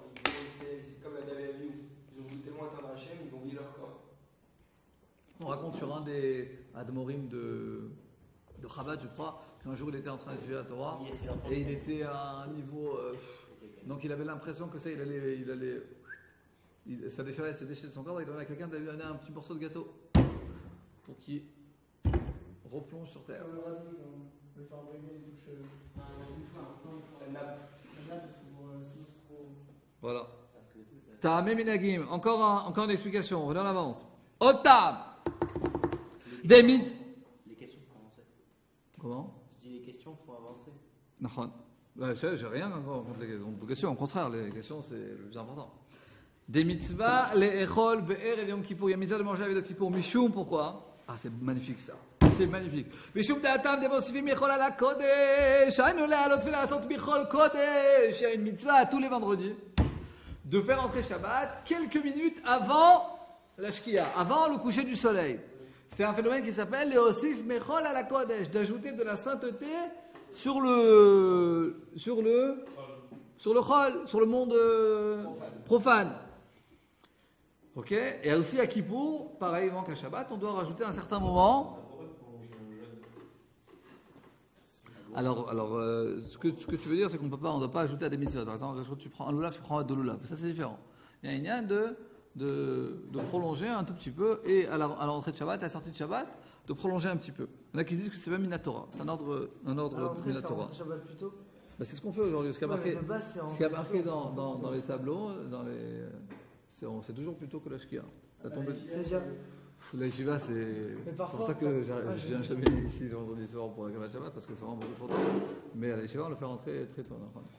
c'est comme Adam et Avihu, ils ont voulu tellement atteindre Hachem, ils ont oublié leur corps. On raconte sur un des Admorim de Chabad, je crois, qu'un jour il était en train d'étudier la Torah et il était à un niveau. Donc il avait l'impression que ça, ça déchirait, se déchirait de son corps, il donnait à quelqu'un de lui donner un petit morceau de gâteau pour qu'il replonge sur terre. Comme le radis, on veut faire brûler les douches. La nappe. La nappe, parce que sinon c'est trop. Voilà. Ta'amé minagim. Encore une explication. On en avance. Otam. Des mythes. Les questions, faut avancer. Comment? Je dis les questions, faut avancer. Non. J'ai rien contre vos questions. Au contraire, les questions, c'est le plus important. Des mitzvahs, les echol, be'er et Yom Kippour. Il y a mitzvah de manger avec le Kippour. Mishum, pourquoi? Ah, c'est magnifique ça. C'est magnifique. Mishum da'atam de mosifim michol ala kodesh. Ainu le'alot ve'lasot michol kodesh. Il y a une mitzvah tous les vendredis de faire entrer Shabbat quelques minutes avant la shkia, avant le coucher du soleil. C'est un phénomène qui s'appelle le osif michol ala kodesh, d'ajouter de la sainteté sur le chol, sur le monde profane. Ok. Et aussi à Kippour, pareillement qu'à Shabbat, on doit rajouter à un certain moment. Alors, ce que tu veux dire, c'est qu'on ne doit pas ajouter à des mitzvot. Par exemple, quand tu prends un lulav, tu prends deux lulav. Ça, c'est différent. Il y a une lien de prolonger un tout petit peu, et à la rentrée de Shabbat, à la sortie de Shabbat, de prolonger un petit peu. Il y en a qui disent que c'est même Minatora. C'est un ordre Minatora. C'est ce qu'on fait aujourd'hui. Ce qui a marqué dans les tableaux, c'est toujours plutôt que la shkia. La yeshiva, c'est pour ça que je viens jamais ici le vendredi soir pour la Kabbalah Shabbat, parce que c'est vraiment beaucoup trop tard. Mais à la yeshiva, on le fait rentrer très tôt.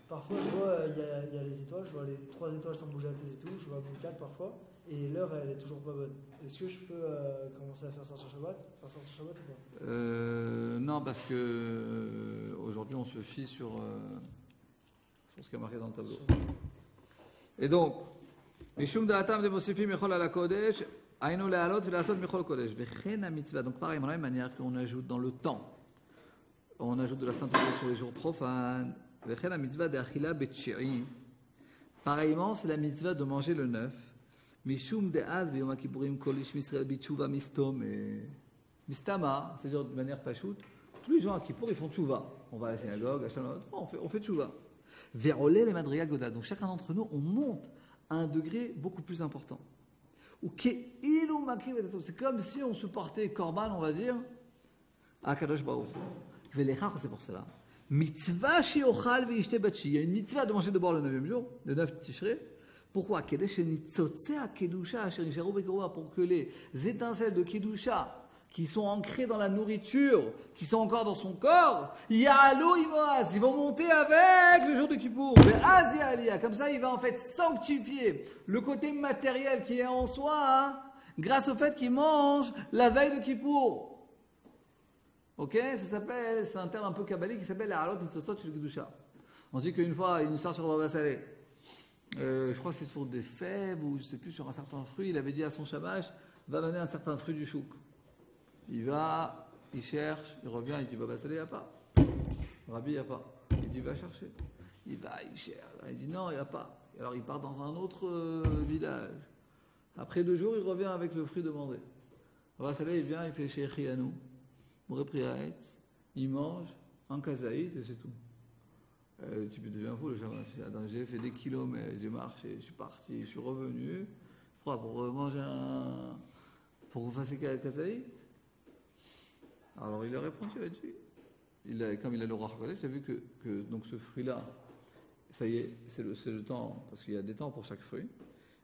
Parfois, je vois, il y a les étoiles, je vois les 3 étoiles sans bouger la tête et tout, je vois même 4 parfois, et l'heure, elle est toujours pas bonne. Est-ce que je peux commencer à faire sortir Shabbat ou pas? Non, parce que aujourd'hui, on se fie sur ce qui est marqué dans le tableau. Et donc, Mishum da'atam de mosifim echol ala kodesh. Donc pareil, de la même manière qu'on ajoute dans le temps, on ajoute de la sainteté sur les jours profanes. Pareillement, c'est la mitzvah de manger le 9. Mistama, c'est-à-dire de manière pachoute, tous les gens à Kippour, ils font tchouva. On va à la synagogue, à Shalom, on fait tchouva. Verolé les madriga goda. Donc chacun d'entre nous, on monte à un degré beaucoup plus important. C'est comme si on se portait korban, on va dire, à Kadosh Baruch. C'est pour cela. Mitzvah she'ochal ve'ishte batshi. Il y a une mitzvah de manger de boire le 9e jour, le 9 Tishrei. Pourquoi? Pour que les étincelles de Kedusha qui sont ancrées dans la nourriture, qui sont encore dans son corps, ils vont monter avec le jour de Kippour. Comme ça, il va en fait sanctifier le côté matériel qui est en soi, grâce au fait qu'il mange la veille de Kippour. Ok, c'est un terme un peu kabbalique qui s'appelle la halot nitzosot shel Kedusha. On dit qu'une fois, une histoire sur Baba Saleh, je crois que c'est sur des fèves ou je ne sais plus, sur un certain fruit, il avait dit à son shamash, va amener un certain fruit du chouk. Il va, il cherche, il revient, il dit Baba Saleh, il n'y a pas. Rabbi, il n'y a pas. Il dit va chercher. Il va, il cherche. Il dit non, il n'y a pas. Alors il part dans un autre village. Après 2 jours, il revient avec le fruit demandé. Baba Saleh, il vient, il fait chez Chianou, Mouré-Priaetz, il mange un kazaït et c'est tout. Le type devient fou, le chaman. J'ai fait des kilomètres, j'ai marché, je suis parti, je suis revenu. Pour manger pour vous faire un kazaït. Alors il a répondu, il a dit, comme il a le roi Kodesh, il a vu que donc ce fruit-là, ça y est, c'est le temps, parce qu'il y a des temps pour chaque fruit,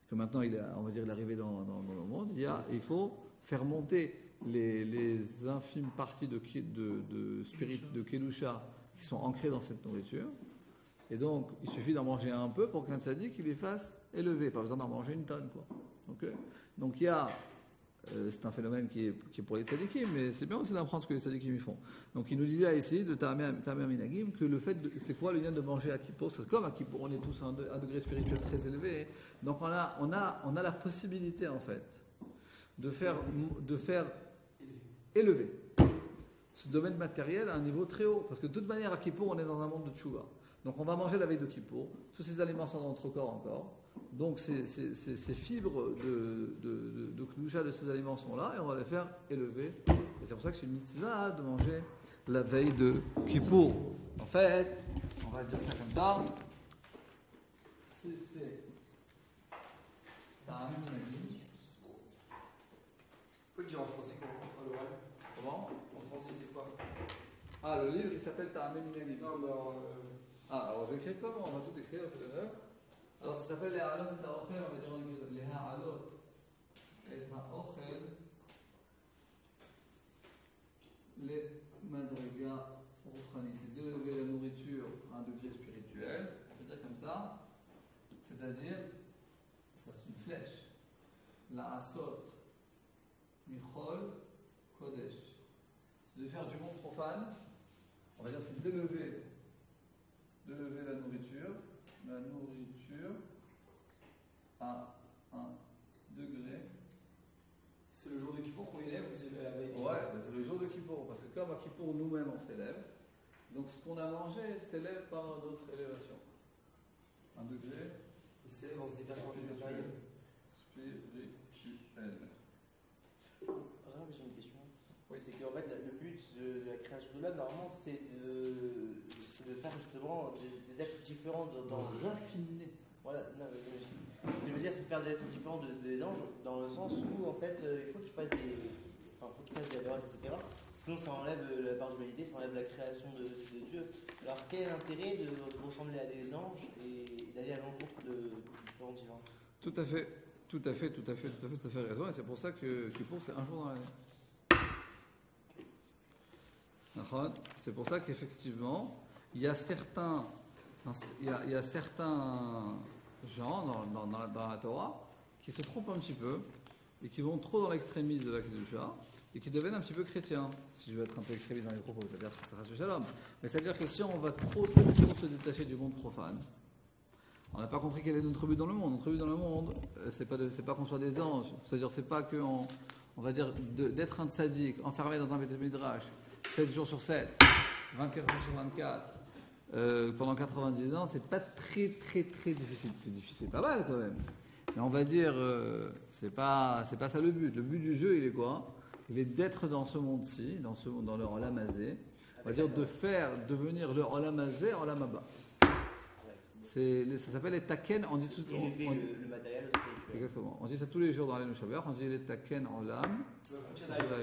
que maintenant il est arrivé dans le monde, il faut faire monter les infimes parties de spirit, de Kedusha, qui sont ancrées dans cette nourriture, et donc il suffit d'en manger un peu pour qu'un tzaddik il les fasse élever, pas besoin d'en manger une tonne, quoi. Okay. Donc il y a c'est un phénomène qui est pour les tzadikim, mais c'est bien aussi d'apprendre ce que les tzadikim y font. Donc il nous dit là ici, de Tamer Minagim, que le fait c'est quoi le lien de manger à Kippour? C'est comme à Kippour, on est tous à un degré spirituel très élevé, donc on a la possibilité en fait de faire élever ce domaine matériel à un niveau très haut, parce que de toute manière à Kippour on est dans un monde de tchouva. Donc on va manger la veille de Kippour, tous ces aliments sont dans notre corps encore, donc ces fibres de Kedusha de ces aliments sont là et on va les faire élever. Et c'est pour ça que c'est une mitzvah de manger la veille de Kippour. En fait, on va dire ça comme ça. Faut le dire en français à l'oral. Comment? En français, c'est quoi? Ah, le livre il s'appelle Ta'amim Minagim. Non, mais alors je vais écrire comment? On va tout écrire, ça fait l'honneur. Alors ça s'appelle les halot et ta'ochel, on va dire en anglais, les halot et ta'ochel, les madriga ruchani, c'est d'élever la nourriture à un degré spirituel, c'est-à-dire comme ça, c'est-à-dire, ça c'est une flèche, la asot, nichol, kodesh, c'est de faire du monde profane, on va dire c'est d'élever la nourriture à un degré. c'est le jour de Kippour qu'on élève ou c'est la veille? Ouais, c'est le jour de Kippour, parce que comme à Kippour nous-mêmes on s'élève, donc ce qu'on a mangé s'élève par d'autres élévations. Un degré Il s'élève en se détachant du matériel. spirituel. J'ai une question. Oui. C'est qu'en fait, le but de la création de l'homme, normalement, c'est de faire justement des êtres différents dans raffiner. Voilà, non, ce que je veux dire, c'est de faire des êtres différents des anges, dans le sens où, en fait, il faut qu'ils fassent des erreurs, etc. Sinon, ça enlève la part d'humanité, ça enlève la création de Dieu. Alors, quel est l'intérêt de ressembler à des anges et d'aller à l'encontre de différents divins? Tout à fait raison, et c'est pour ça que Kippour c'est un jour dans l'année. C'est pour ça qu'effectivement, il y a certains gens dans la Torah qui se trompent un petit peu et qui vont trop dans l'extrémisme de la Kedusha et qui deviennent un petit peu chrétiens. Si je veux être un peu extrémiste dans les propos, c'est-à-dire que ça reste le shalom. Mais c'est-à-dire que si on va trop se détacher du monde profane, on n'a pas compris quel est notre but dans le monde. Notre but dans le monde, c'est pas qu'on soit des anges. C'est-à-dire, c'est pas qu'on va dire d'être un tzaddik enfermé dans un Beit Midrash 7 jours sur 7, 24 jours sur 24, pendant 90 ans, c'est pas très difficile. C'est difficile, pas mal quand même. Mais on va dire, c'est pas ça le but. Le but du jeu, il est quoi? Il est d'être dans ce monde-ci, dans le Olam Hazé. On va dire de faire devenir le Olam Hazé Olam Haba. Ça s'appelle les taken. On dit tout le matériel spirituel. Exactement. On dit ça tous les jours dans les Shabbat. On dit les taken Olam.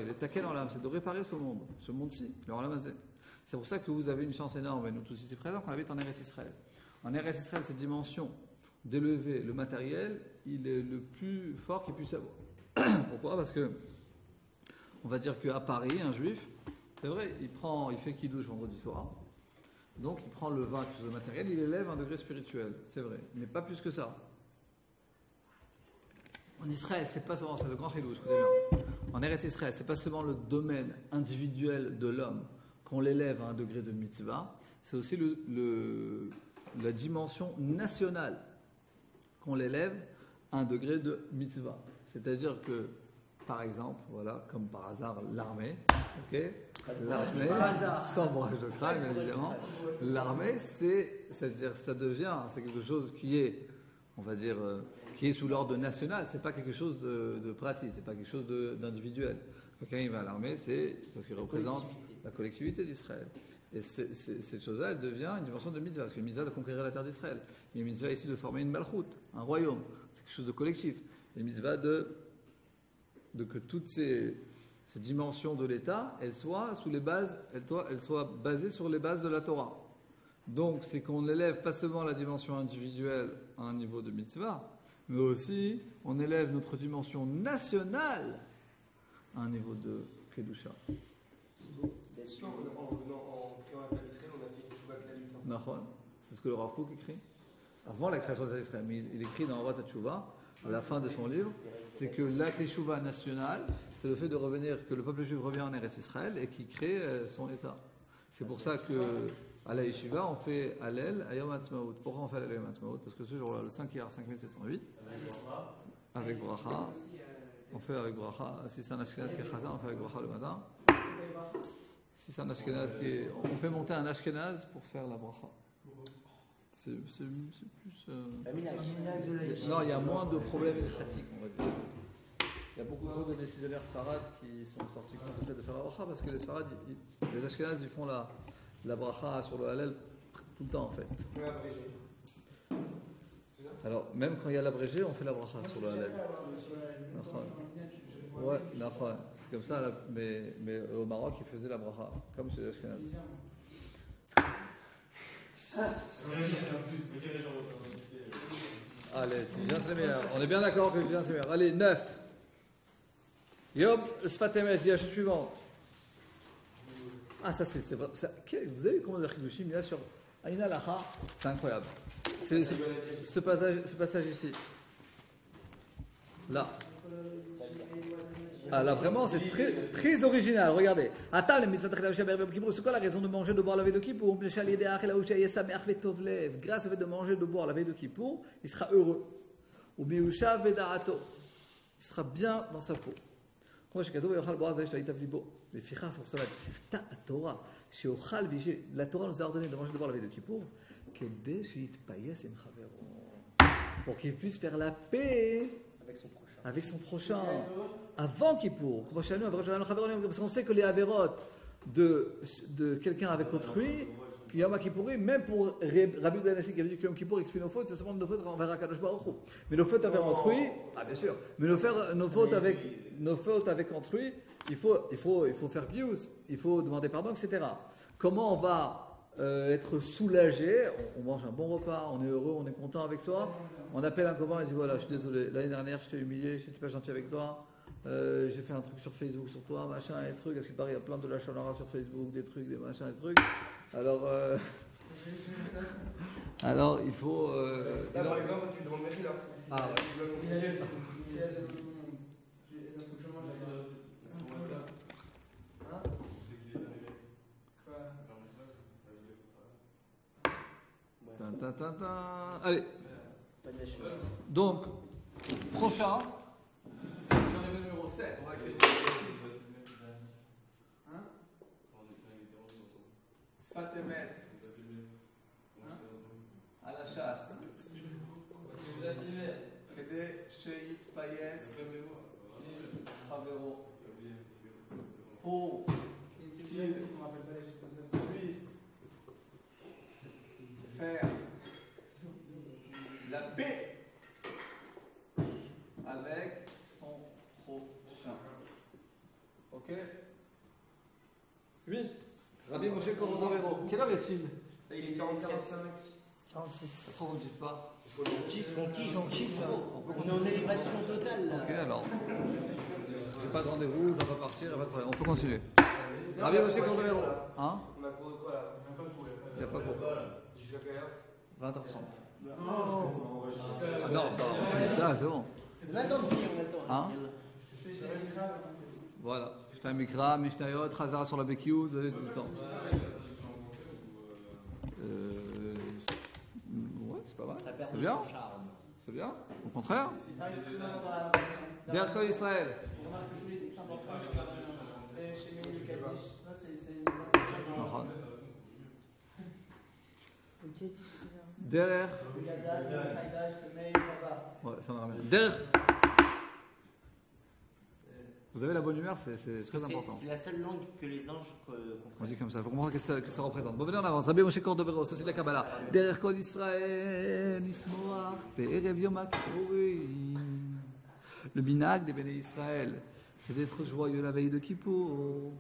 Les taken Olam, c'est de réparer ce monde-ci, le Olam Hazé. C'est pour ça que vous avez une chance énorme, et nous tous ici présents, qu'on habite en Eretz Israël. En Eretz Israël, cette dimension d'élever le matériel, il est le plus fort qu'il puisse avoir. Pourquoi? Parce que on va dire qu'à Paris, un juif, c'est vrai, il fait kiddush vendredi soir. Donc il prend le vin, le matériel, il élève un degré spirituel, c'est vrai, mais pas plus que ça. En Israël, c'est pas seulement ça, le grand chidouche, en Eretz Israël, c'est pas seulement le domaine individuel de l'homme qu'on l'élève à un degré de mitzvah, c'est aussi la dimension nationale qu'on l'élève à un degré de mitzvah. C'est-à-dire que, par exemple, voilà, comme par hasard, l'armée, ok, l'armée, sans broche de crâne, bien évidemment, l'armée, c'est-à-dire, c'est quelque chose qui est, on va dire, qui est sous l'ordre national. C'est pas quelque chose de pratique, c'est pas quelque chose d'individuel. Quelqu'un il va à l'armée, c'est parce qu'il représente la collectivité d'Israël. Et cette chose-là, elle devient une dimension de mitzvah, parce que le mitzvah de conquérir la terre d'Israël. Il y a une mitzvah ici de former une malchoute, un royaume. C'est quelque chose de collectif. Il y a une mitzvah de que toutes ces dimensions de l'État, elles soient basées sur les bases de la Torah. Donc, c'est qu'on élève pas seulement la dimension individuelle à un niveau de mitzvah, mais aussi on élève notre dimension nationale à un niveau de kedusha. Est-ce qu'en créant la terre d'Israël, on a fait une tchouva clalique? C'est ce que le Rav Kook écrit avant la création de l'État d'Israël. Mais il écrit dans Rat HaTshuva à la fin de son livre, c'est que la Teshuvah nationale, c'est le fait de revenir, que le peuple juif revient en Eretz Israël et qui crée son État. C'est pour ça que à la Yeshiva, on fait Hallel à Yom Ha'atzmaut. Pourquoi on fait Hallel à Yom Ha'atzmaut? Parce que ce jour-là, le 5 Iyar 5708, avec Bracha, on fait avec Bracha. Si c'est un Ashkenaz qui est Chazan, on fait avec Bracha le matin. Si c'est un Ashkenaz qui est... On fait monter un Ashkenaz pour faire la Bracha. C'est plus... Non, il y a moins de problèmes étatiques, on va dire. Il y a beaucoup de décisionnaires sfarades qui sont sortis contre le fait de faire la bracha parce que les sfarades, les ashkénazes, ils font la bracha sur le halal tout le temps en fait. Alors, même quand il y a l'abrégé, on fait la bracha sur le halal. Ouais, c'est comme ça, mais au Maroc, ils faisaient la bracha, comme chez les ashkénazes. Allez, tu viens, c'est meilleur. On est bien d'accord que tu viens, c'est meilleur. Allez, 9. Yom, Sfat Emet, dit la chose suivante. Ah, ça c'est vrai. Vous avez vu comment le Chidushim, il y a sur Aïna Lacha, c'est incroyable. C'est ce passage ici. Là. Ah, là vraiment, c'est très original. Regardez. C'est quoi la raison de manger, de boire la veille de Kippour? Grâce au fait de manger, de boire la veille de Kippour, il sera heureux. Il sera bien dans sa peau. C'est pour ça la Torah nous a ordonné de manger de boire la veille de Kippour pour qu'il puisse faire la paix avec son prochain avant Kippour. Parce qu'on sait que les avérotes de quelqu'un avec autrui, Yom Kippourim, même pour Rabbi Danassi qui avait dit que Yom Kippour expier nos fautes, c'est seulement nos fautes envers Akadosh Baruch Hu. Mais nos fautes avec autrui, bien sûr. Mais nos fautes avec autrui, il faut faire pious, il faut demander pardon, etc. Comment on va être soulagé? On mange un bon repas, on est heureux, on est content avec soi. On appelle un copain et dit voilà, je suis désolé, l'année dernière je t'ai humilié, je n'étais pas gentil avec toi. J'ai fait un truc sur Facebook sur toi, machin, et trucs. Est-ce qu'il paraît, il y a plein de lâches sur Facebook, des trucs, des machins, des trucs. Alors, il faut. Là, par exemple, tu demandes Mechila. Ah, ouais. Allez. Donc, prochain. J'arrive au numéro 7. On va écrire. Sfat Emet. À la chasse. Kedé Sheit Payes Chavero. Pour qu'il puisse faire la paix avec son prochain. Ok? 8. Rabbi Moshe Korodovero. Quelle heure est-il? Il est 45. 46. Pourquoi vous ne dites pas? On kiffe. On est en élévation totale là. Ok, alors. J'ai pas de rendez-vous, je dois pas partir, pas de problème. On peut continuer. Rabbi Moshe Korodovero. Hein? On a cours de quoi là? Il n'y a pas cours. Jusqu'à quelle heure? 20h30. Ah non, on fait ça, c'est bon. On attend de finir, on attend. Hein? Voilà. J'étais un Mikra, Mishnayot, Chazara sur la BQ, vous avez tout le temps. Ouais, c'est pas mal. C'est bien. C'est bien. Au contraire. Derrière Israël. Derrière. Ouais, ça va bien. Derrière. Vous avez la bonne humeur, c'est très important. C'est la seule langue que les anges comprennent. On dit comme ça, il faut comprendre ce que ça représente. Bon, venez, on avance. Rabbi Moshe Korodovero, ça c'est de la Kabbalah. Derrière Kol Israël, Nismoach, Be'erev Yom HaKippurim. Le minag des Béné Israël, c'est d'être joyeux la veille de Kippour.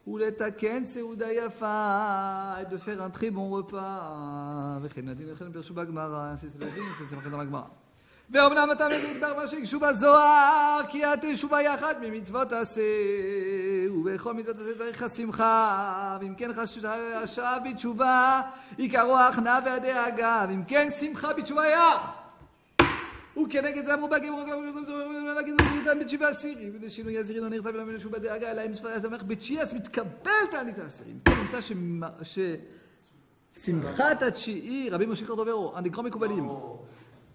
Ou l'etaken seuda yafa, et de faire un très bon repas. Vechen nadin vechen bershuba Gemara, ainsi c'est le din, c'est marqué dans la Gemara. ואומנם אתה מגיד ברמה שהקשו בזוהר כי התשובה יחד ממצוות עשה ובכל מצוות עשה צריך השמחה ואם כן חשב בתשובה עיקרו ההכנעה והדאגה ואם כן שמחה בתשובה יח ou כנגד זה אמרו בגמרא, בתשיבה עשירי, ושינוי עשירי לא נרצה ולא משהו בדאגה, אלא אם ספרי הזמך בתשיעס מתקבל תענית העשירים. כן, נמצא ששמחת התשיעי, רבי משה קורדוברו, un des grands מקובלים,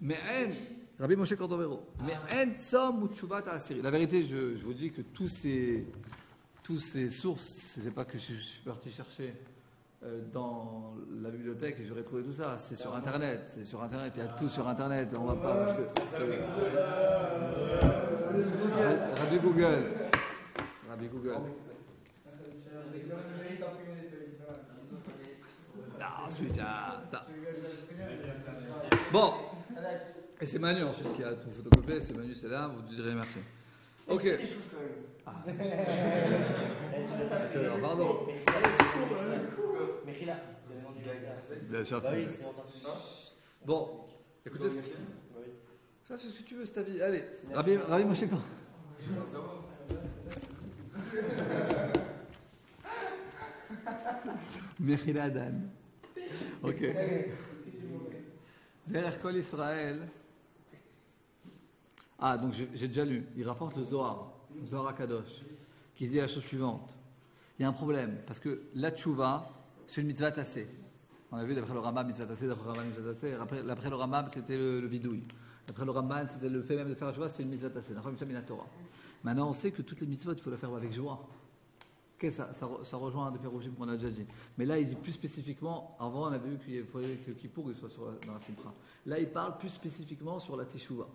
מעין, רבי משה קורדוברו, מעין צום ותשובת העשירי. La vérité, je vous dis que tous ces sources, c'est pas que je suis parti chercher dans la bibliothèque et j'aurais trouvé tout ça. C'est sur Internet. Il y a tout sur Internet. On va pas parce que Rabbi Google. Non, celui-là. Bon. Et c'est Manu ensuite qui a tout photocopié. C'est Manu, c'est là. Vous direz merci. Ok. Pardon. Bien sûr. Bon, écoutez. Ça, c'est ce que tu veux, c'est ta vie. Allez, Rabbi Moshe quand Mechila Dan. Ok. Derech Kol Israël. Ah, donc j'ai déjà lu. Il rapporte le Zohar HaKadosh, qui dit la chose suivante. Il y a un problème, parce que la tchouva, c'est une mitzvah tassée. On a vu d'après le Rambam, mitzvah tassée, d'après le Rambam, mitzvah tassée. D'après le Rambam, c'était le vidouille. D'après le Rambam, c'était le fait même de faire la tchouva, c'était une mitzvah tassée. D'après la Torah. Maintenant, on sait que toutes les mitzvot, il faut la faire avec joie. Okay, ça rejoint un des pérogimes qu'on a déjà dit. Mais là, il dit plus spécifiquement, avant, on avait vu qu'il fallait que Kippour il soit dans la simcha. Là, il parle plus spécifiquement sur la teshuva.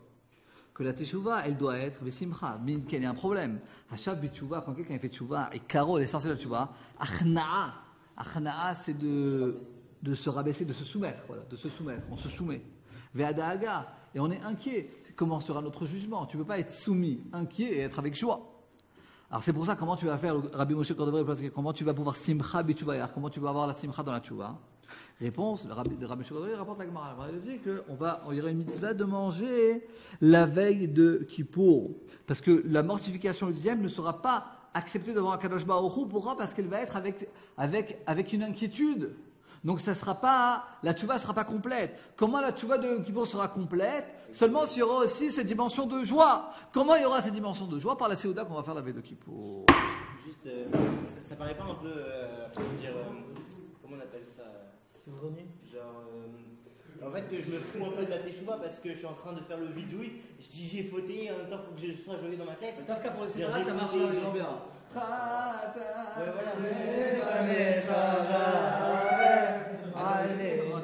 Que la teshuva, elle doit être simcha. Mais il y a un problème. Hachav b'teshuva, quand quelqu'un fait teshuva, et karo, l'essentiel de la teshuva, achna'a, c'est de se rabaisser, de se soumettre. Voilà, de se soumettre. On se soumet. Ve'ada'aga, et on est inquiet. Comment sera notre jugement? Tu ne peux pas être soumis, inquiet et être avec joie. Alors c'est pour ça, comment tu vas faire, Rabbi Moshe Cordovero, comment tu vas pouvoir simcha b'teshuva, comment tu vas avoir la simcha dans la teshuva? Réponse, le Rabbi Moshe Cordovero rapporte la Gemara. Il dit qu'il y aura une mitzvah de manger la veille de Kippour. Parce que la mortification le dixième ne sera pas acceptée devant Akadosh Baruch Hu. Pourquoi? Parce qu'elle va être avec une inquiétude. Donc ça sera pas, la tchouva ne sera pas complète. Comment la tchouva de Kippour sera complète? Seulement s'il y aura aussi cette dimension de joie. Comment il y aura cette dimension de joie? Par la Séouda qu'on va faire la veille de Kippour. Juste, ça paraît pas un peu, comment on appelle ça? Genre, en fait, que je me fous un peu de la teshuva parce que je suis en train de faire le vidouille. Je dis j'ai fauté, en même temps, il faut que je sois joyeux dans ma tête. Dans le cas pour les séparats, ça marche avec les gens bien.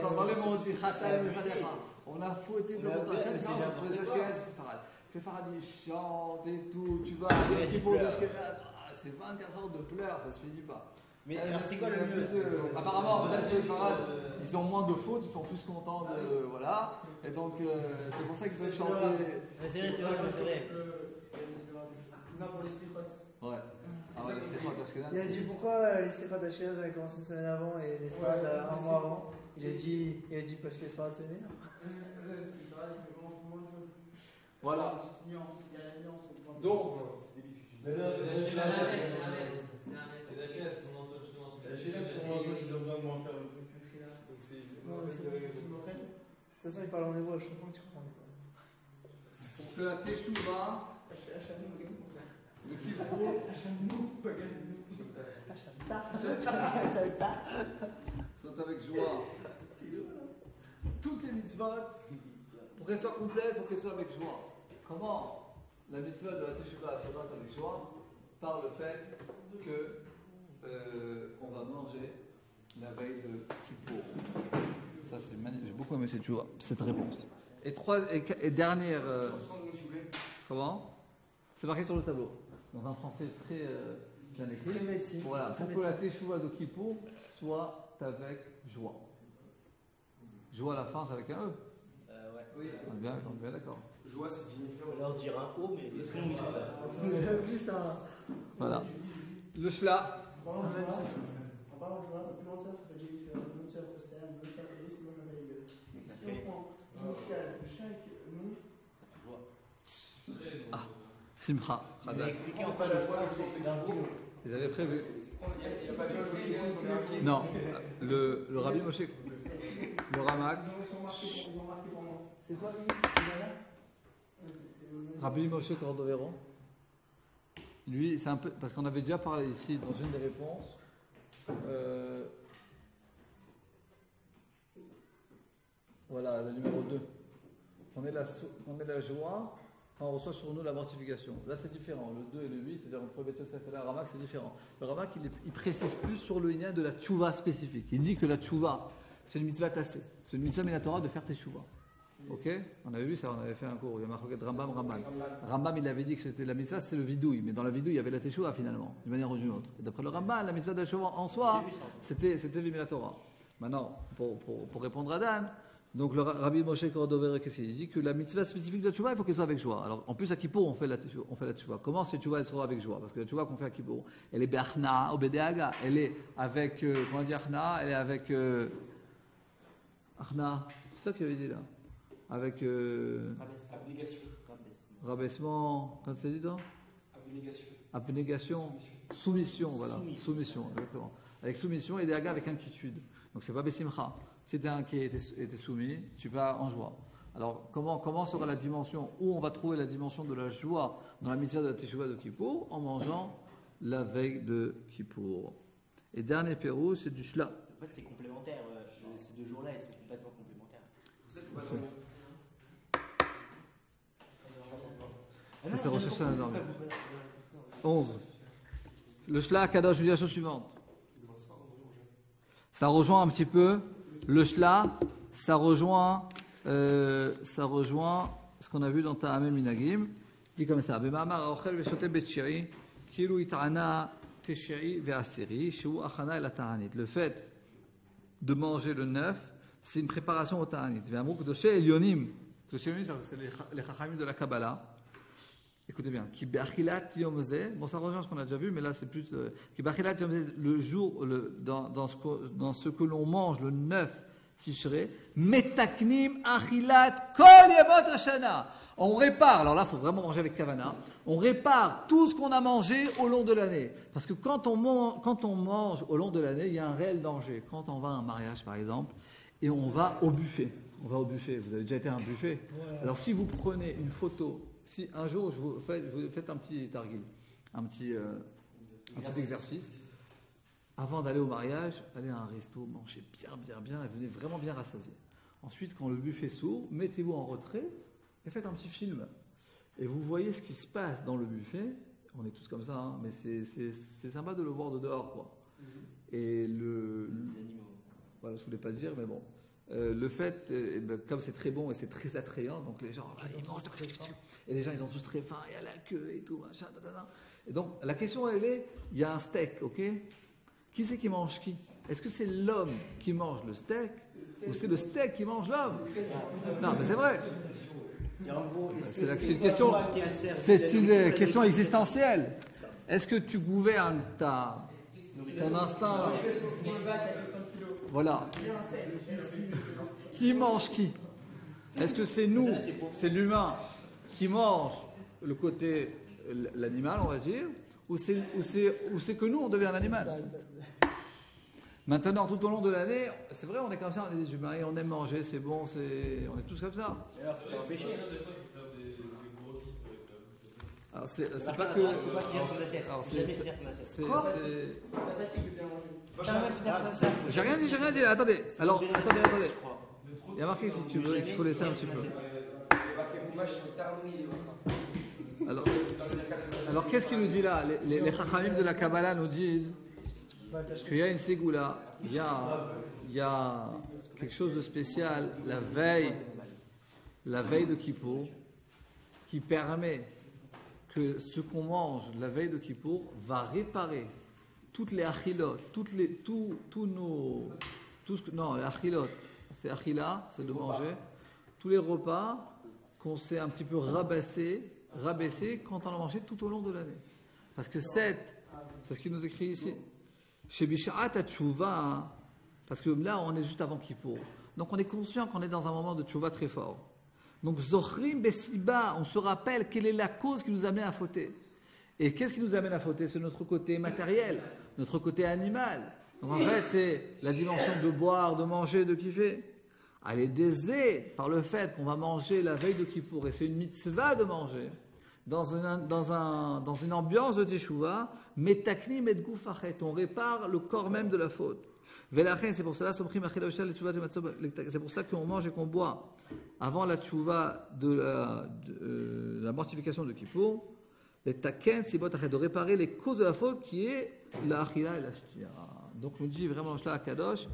Dans les mots aussi, on a fauté de notre scène, c'est pour les Ashkenazes, c'est Farad. C'est Farad, ils chantent et tout, tu vas à des petits beaux Ashkenazes, c'est 24 heures de pleurs, ça se finit pas. Mais alors c'est quoi le mieux? Apparemment, peut-être que les Farad, ils ont moins de fautes, ils sont plus contents de. Voilà. Et donc, c'est pour ça qu'ils peuvent chanter. C'est vrai, c'est vrai. Non, pour les sikhot. Ouais. Ah ouais, les sikhot Ashkenazes. Il a dit pourquoi les sikhot Ashkenazes avaient commencé une semaine avant et les Sfarad un mois avant. Il a dit parce que les Sfarad c'est meilleur. Voilà. Donc. C'est la de toute façon, il parle en hébreu, je comprends que tu comprends. Pour que la teshuva de Kippour soit avec joie. Toutes les mitzvot, pour qu'elles soient complètes, il faut qu'elles soient avec joie. Comment la mitzvah de la teshuva sera avec joie? Par le fait que on va manger la veille de Kippour. Ça, c'est magnifique. J'ai beaucoup aimé cette réponse. Et dernière. Comment? C'est marqué sur le tableau. Dans un français très bien écrit. Voilà. Pour que la teshuva de Kippour soit avec joie. Joie à la fin, c'est avec un E. Ouais. Oui. On est bien d'accord. Joie, c'est dignifiant. On va leur dire un O, mais c'est ce qu'on dit. Voilà. Le shla. En parlant de joie, plus longtemps, ça fait j'ai fait un moteur postal, un moteur police, moi j'en avais deux. Si on prend l'initiale de chaque nom. Ah, Simcha. Vous avez expliqué en quoi la joie, c'est d'un coup. Ils avaient prévu. Non, le Rabbi Moshe, le Ramak. C'est quoi, Rabbi Moshe Cordovero, lui, c'est un peu. Parce qu'on avait déjà parlé ici dans une des réponses. Voilà, le numéro 2. On est la joie quand on reçoit sur nous la mortification. Là, c'est différent. Le 2 et le 8, c'est-à-dire entre Beth Yosef et la Ramak, c'est différent. Le Ramak, il précise plus sur le lien de la tchouva spécifique. Il dit que la tchouva, c'est une mitzvah tassée. C'est une mitzvah minatora de faire tes tchouva. Ok? On avait vu ça, on avait fait un cours. Il y a marqué Rambam. Rambam, il avait dit que c'était la mitzvah, c'est le vidouille. Mais dans la vidouille, il y avait la teshuva finalement, d'une manière ou d'une autre. Et d'après le Rambam, la mitzvah de la teshuva en soi, c'était minatora. Maintenant, pour répondre à Dan, donc le Rabbi Moshe Cordovero, qu'est-ce qu'il dit? Que la mitzvah spécifique de la teshuva, il faut qu'elle soit avec joie. Alors en plus à Kippour, on fait la teshuva. Comment cette teshuva elle sera avec joie? Parce que la teshuva qu'on fait à Kippour, elle est be'achna, obedeaga, elle est avec comment dire achna, elle est avec achna. C'est ça qu'il avait dit là. Avec rabaissement, quand c'est dit toi? Abnégation, soumission, voilà, soumission, exactement. Avec soumission et daga avec inquiétude. Donc c'est pas besimcha. Si tu es inquiet et tu es soumis, tu vas en joie. Alors comment sera la dimension, où on va trouver la dimension de la joie dans la mitzvah de la teshuva de Kippour? En mangeant la veille de Kippour. Et dernier pérou, c'est du shla. En fait, c'est complémentaire. Ces 2 jours-là, ils sont complètement complémentaires. Ça, c'est recherché dans la 11. Le Shla Kadosh, je dis la chose suivante. Ça rejoint un petit peu le Shla, ça rejoint ce qu'on a vu dans Ta'amel Minagim. Il dit comme ça: Bema'amar Ochel Veshote Betshiri, Kilu Ita'ana Teshiri Ve'asiri, Shu Achana El Ta'anit. Le fait de manger le 9, c'est une préparation au Ta'anit. Ve'amruk Kdoshe Elyonim. Kdoshe Elyonim, c'est les Chachamim de la Kabbalah. Écoutez bien, qui be'achilat yom zeh, bon ça rejoint ce qu'on a déjà vu, mais là c'est plus qui be'achilat yom zeh, le jour, dans ce que l'on mange le 9 Tishrei, metaknim achilat kol yemot hashana. On répare, alors là il faut vraiment manger avec kavana, on répare tout ce qu'on a mangé au long de l'année. Parce que quand on mange au long de l'année, il y a un réel danger. Quand on va à un mariage par exemple, et on va au buffet, vous avez déjà été à un buffet. Ouais. Alors si vous prenez une photo, si un jour vous faites un petit targil, un petit exercice, avant d'aller au mariage, allez à un resto, mangez bien et venez vraiment bien rassasié. Ensuite, quand le buffet s'ouvre, mettez-vous en retrait et faites un petit film. Et vous voyez ce qui se passe dans le buffet. On est tous comme ça, hein, mais c'est sympa de le voir de dehors, quoi. Et voilà, je voulais pas le dire, mais bon. Le fait, comme c'est très bon et c'est très attrayant, donc les gens, ils mangent, et les gens ils ont tous très faim, il y a la queue et tout, machin, et donc la question elle est, il y a un steak, ok? Qui c'est qui mange qui? Est-ce que c'est l'homme qui mange le steak ou c'est le steak qui mange l'homme? Non, mais c'est vrai. C'est une question existentielle. Est-ce que tu gouvernes ton instinct? Voilà. Qui mange qui? Est-ce que c'est nous, c'est l'humain qui mange le côté l'animal, on va dire, ou c'est que nous on devient un animal? Maintenant, tout au long de l'année, c'est vrai, on est comme ça, on est des humains et on aime manger, c'est bon, on est tous comme ça. Alors, c'est pas un péché. Alors, c'est pas que. Faut pas finir ton assiette. Jamais finir ton assiette. Quoi? Ça fatigue de bien manger. J'ai rien dit. Attendez. Alors, attendez. Il y a marqué qu'il faut laisser un petit peu. Alors qu'est-ce qu'il nous dit là? Les chachamim de la Kabbalah nous disent qu'il y a une ségoula, il y a quelque chose de spécial la veille de Kippour qui permet que ce qu'on mange la veille de Kippour va réparer toutes les achilot, les achilot, c'est achila, c'est de manger, tous les repas qu'on s'est un petit peu rabaissé quand on a mangé tout au long de l'année. Parce que c'est ce qu'il nous écrit ici. Chez Bisharat Tchouva, parce que là on est juste avant Kippour. Donc on est conscient qu'on est dans un moment de Tchouva très fort. Donc Zochrim Besiba, on se rappelle quelle est la cause qui nous amène à fauter. Et qu'est-ce qui nous amène à fauter? C'est notre côté matériel, notre côté animal. Donc en fait c'est la dimension de boire, de manger, de kiffer. Elle est désée par le fait qu'on va manger la veille de Kippour, et c'est une mitzvah de manger, dans une ambiance de Teshuvah, metaknim et gufachet, on répare le corps même de la faute. C'est pour cela, c'est pour ça qu'on mange et qu'on boit avant la teshuvah de la mortification de Kippour, les taken, de réparer les causes de la faute qui est la achila et la shtia. Donc on dit vraiment Shla Kadosh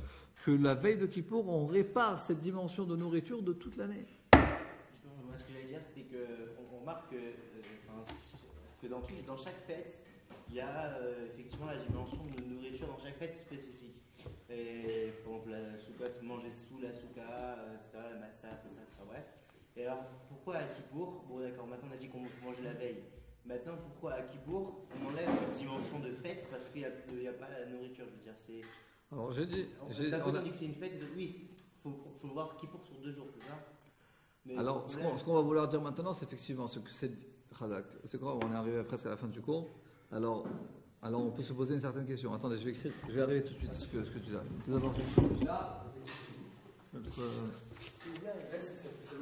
que la veille de Kippour, on répare cette dimension de nourriture de toute l'année. Moi, ce que j'allais dire, c'était qu'on remarque que dans chaque fête, il y a effectivement la dimension de nourriture dans chaque fête spécifique. Et, par exemple, la souka, manger sous la souka, ça, la matzah, tout ça, enfin, bref. Et alors, pourquoi à Kippour, bon d'accord, maintenant on a dit qu'on mangeait la veille. Maintenant, pourquoi à Kippour, on enlève cette dimension de fête parce qu'il n'y a pas la nourriture, je veux dire, c'est... Alors j'ai dit... D'un côté on dit que c'est une fête, et oui, il faut voir Kippour sur 2 jours, c'est ça? Mais alors, ce qu'on va vouloir dire maintenant, c'est effectivement ce que c'est Khadak. C'est quoi? On est arrivé presque à la fin du cours. Alors on peut se poser une certaine question. Attendez, je vais arriver tout de suite à ce que tu as. Tout d'abord, là, Ça vous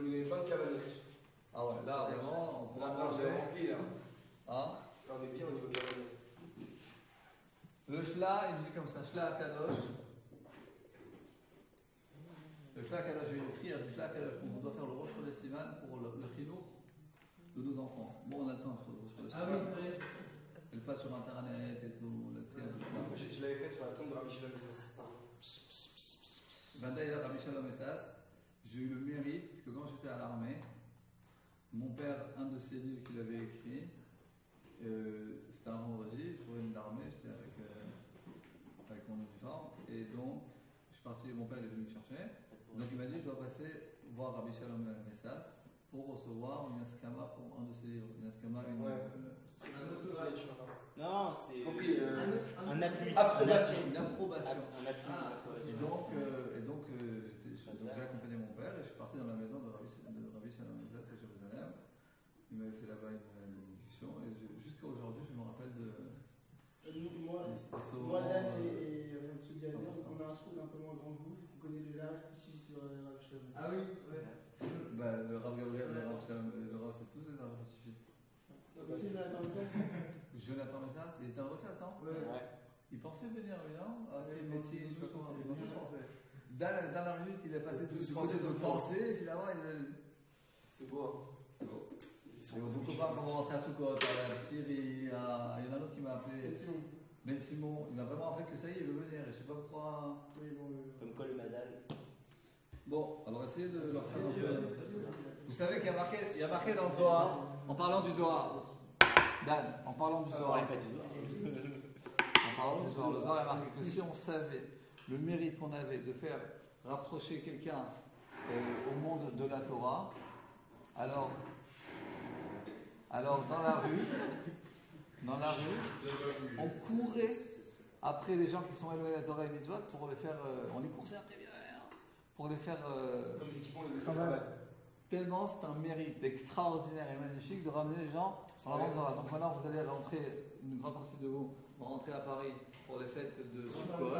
donne pas de cabanes. ah ouais, là vraiment, on pourra manger. Rempli là. Hein? On est bien au niveau de cabanes. Le Shla, il dit comme ça, Shla Kadosh. Le Shla Kadosh, j'ai écrit à Shla Kadosh, on doit faire le Rosh Chodesh Sivan pour le Chinour de nos enfants. Bon, on attend le Rosh Chodesh Sivan. Ah oui, Elle passe sur internet et tout, la prière du Shla. Je l'avais faite sur la tombe de Rabbi Shalom Messas. Ben d'ailleurs, Rabbi Shalom Messas, j'ai eu le mérite que quand j'étais à l'armée, mon père, un de ses livres qu'il avait écrit, c'était un vendredi, je revenais de l'armée, j'étais avec mon uniforme, et donc je suis parti, mon père est venu me chercher, donc il m'a dit je dois passer voir Rabbi Shalom Messas pour recevoir une askama pour un de ses livres, une askama, une... Non, c'est Compris, un appui. approbation. Une approbation. Un appui. Et donc j'ai accompagné mon père et je suis parti dans la maison de Rabbi Shalom Messas à Jérusalem. Il m'avait fait là-bas une bénédiction et jusqu'à aujourd'hui je me rappelle de... Moi, Dan et M. Gallier, on a un souffle un peu moins grand que vous, on connaît le large ici sur Rav Shalom. Ah oui, ouais. Bah, le Rav Gabriel, le Rav Shalom, le Rav, c'est tous les Rav fils. Donc aussi, Jonathan Messas. Jonathan Messas, il était dans votre classe, non? Ouais. Il pensait venir, lui, non? Ah, il métier, je sais pas comment, ils ont tous pensé. Dans la minute, il a passé tout ce procès de penser, et finalement, C'est beau, hein. C'est beau. Et vos copains vont rentrer à Soukot, à Syrie, il y en a un autre qui m'a appelé. Ben Simon, il m'a vraiment appelé que ça y est, il veut venir, et je sais pas pourquoi. Comme quoi le Mazal. Bon, alors essayez de leur faire un peu. Vous savez qu'il y a marqué dans le Zohar, en parlant du Zohar. Dan, en parlant du Zohar. Pas du tout. En parlant du Zohar, le Zohar a marqué que si on savait le mérite qu'on avait de faire rapprocher quelqu'un au monde de la Torah, alors dans la rue, on courait après les gens qui sont éloignés de la Torah et Mitzvot pour les faire, on les coursait après bien, pour les faire. Comme ce qu'ils font le travail. Tellement c'est un mérite extraordinaire et magnifique de ramener les gens en la Torah. Donc maintenant vous allez rentrer, une grande partie de vous vont rentrer à Paris pour les fêtes de Sukkot.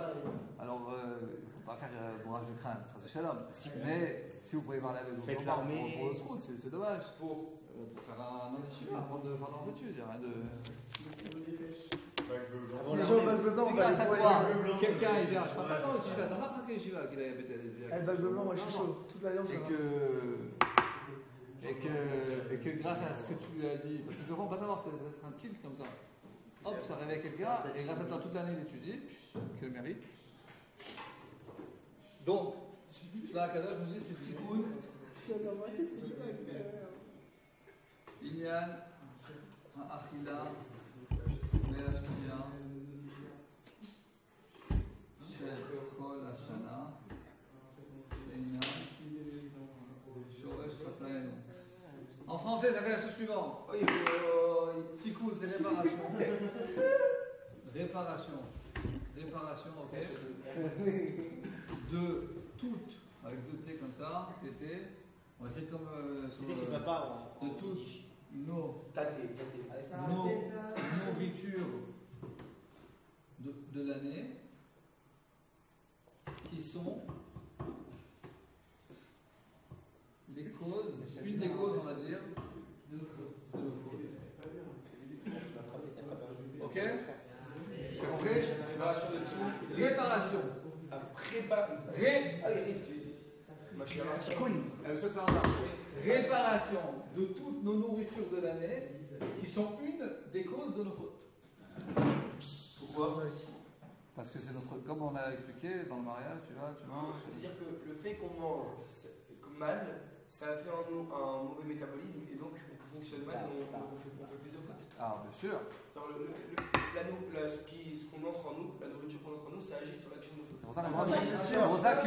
Alors il ne faut pas faire bourrage de crâne, très shalom. Mais si vous pouvez parler avec vos enfants pour le scout, c'est dommage. Pour faire un an avant de faire leurs études. Rien de... Si les gens veulent le blanc, on va grâce à les toi, voir. quelqu'un il vient, je ne parle pas dans le Shiva, t'en as pas que Shiva qu'il a pété les Elle va le blanc, moi je suis chaud. Toute la viande, et que grâce à ce que tu lui as dit, parce que devant on va savoir, c'est peut-être un tilt comme ça. Hop, ça réveille quelqu'un, et grâce à toi toute l'année il étudie, quel mérite. Donc, là, Kadosh nous dit c'est Tikkun. Inyan, Achila, Meashnia, Shel Kol Hashana, Inyan, Shoresh Chataenu. En français, ça fait ce suivant. Tikkun, c'est réparation. Réparation, ok. De toutes, avec deux T comme ça, TT. On va écrire comme C'est papa de toutes nos nourritures de l'année qui sont Ok? T'as compris? Préparation de tout. Réparation. Réparation de toutes nos nourritures de l'année qui sont une des causes de nos fautes. Pourquoi? Parce que c'est notre, comme on l'a expliqué dans le mariage, tu manges. C'est-à-dire que le fait qu'on mange mal, ça fait en nous un mauvais métabolisme et donc on fonctionne mal et on fait plus de fautes. Ah, bien sûr. Alors, ce qu'on entre en nous, la nourriture qu'on entre en nous, ça agit sur l'action de nos fautes. C'est pour ça que.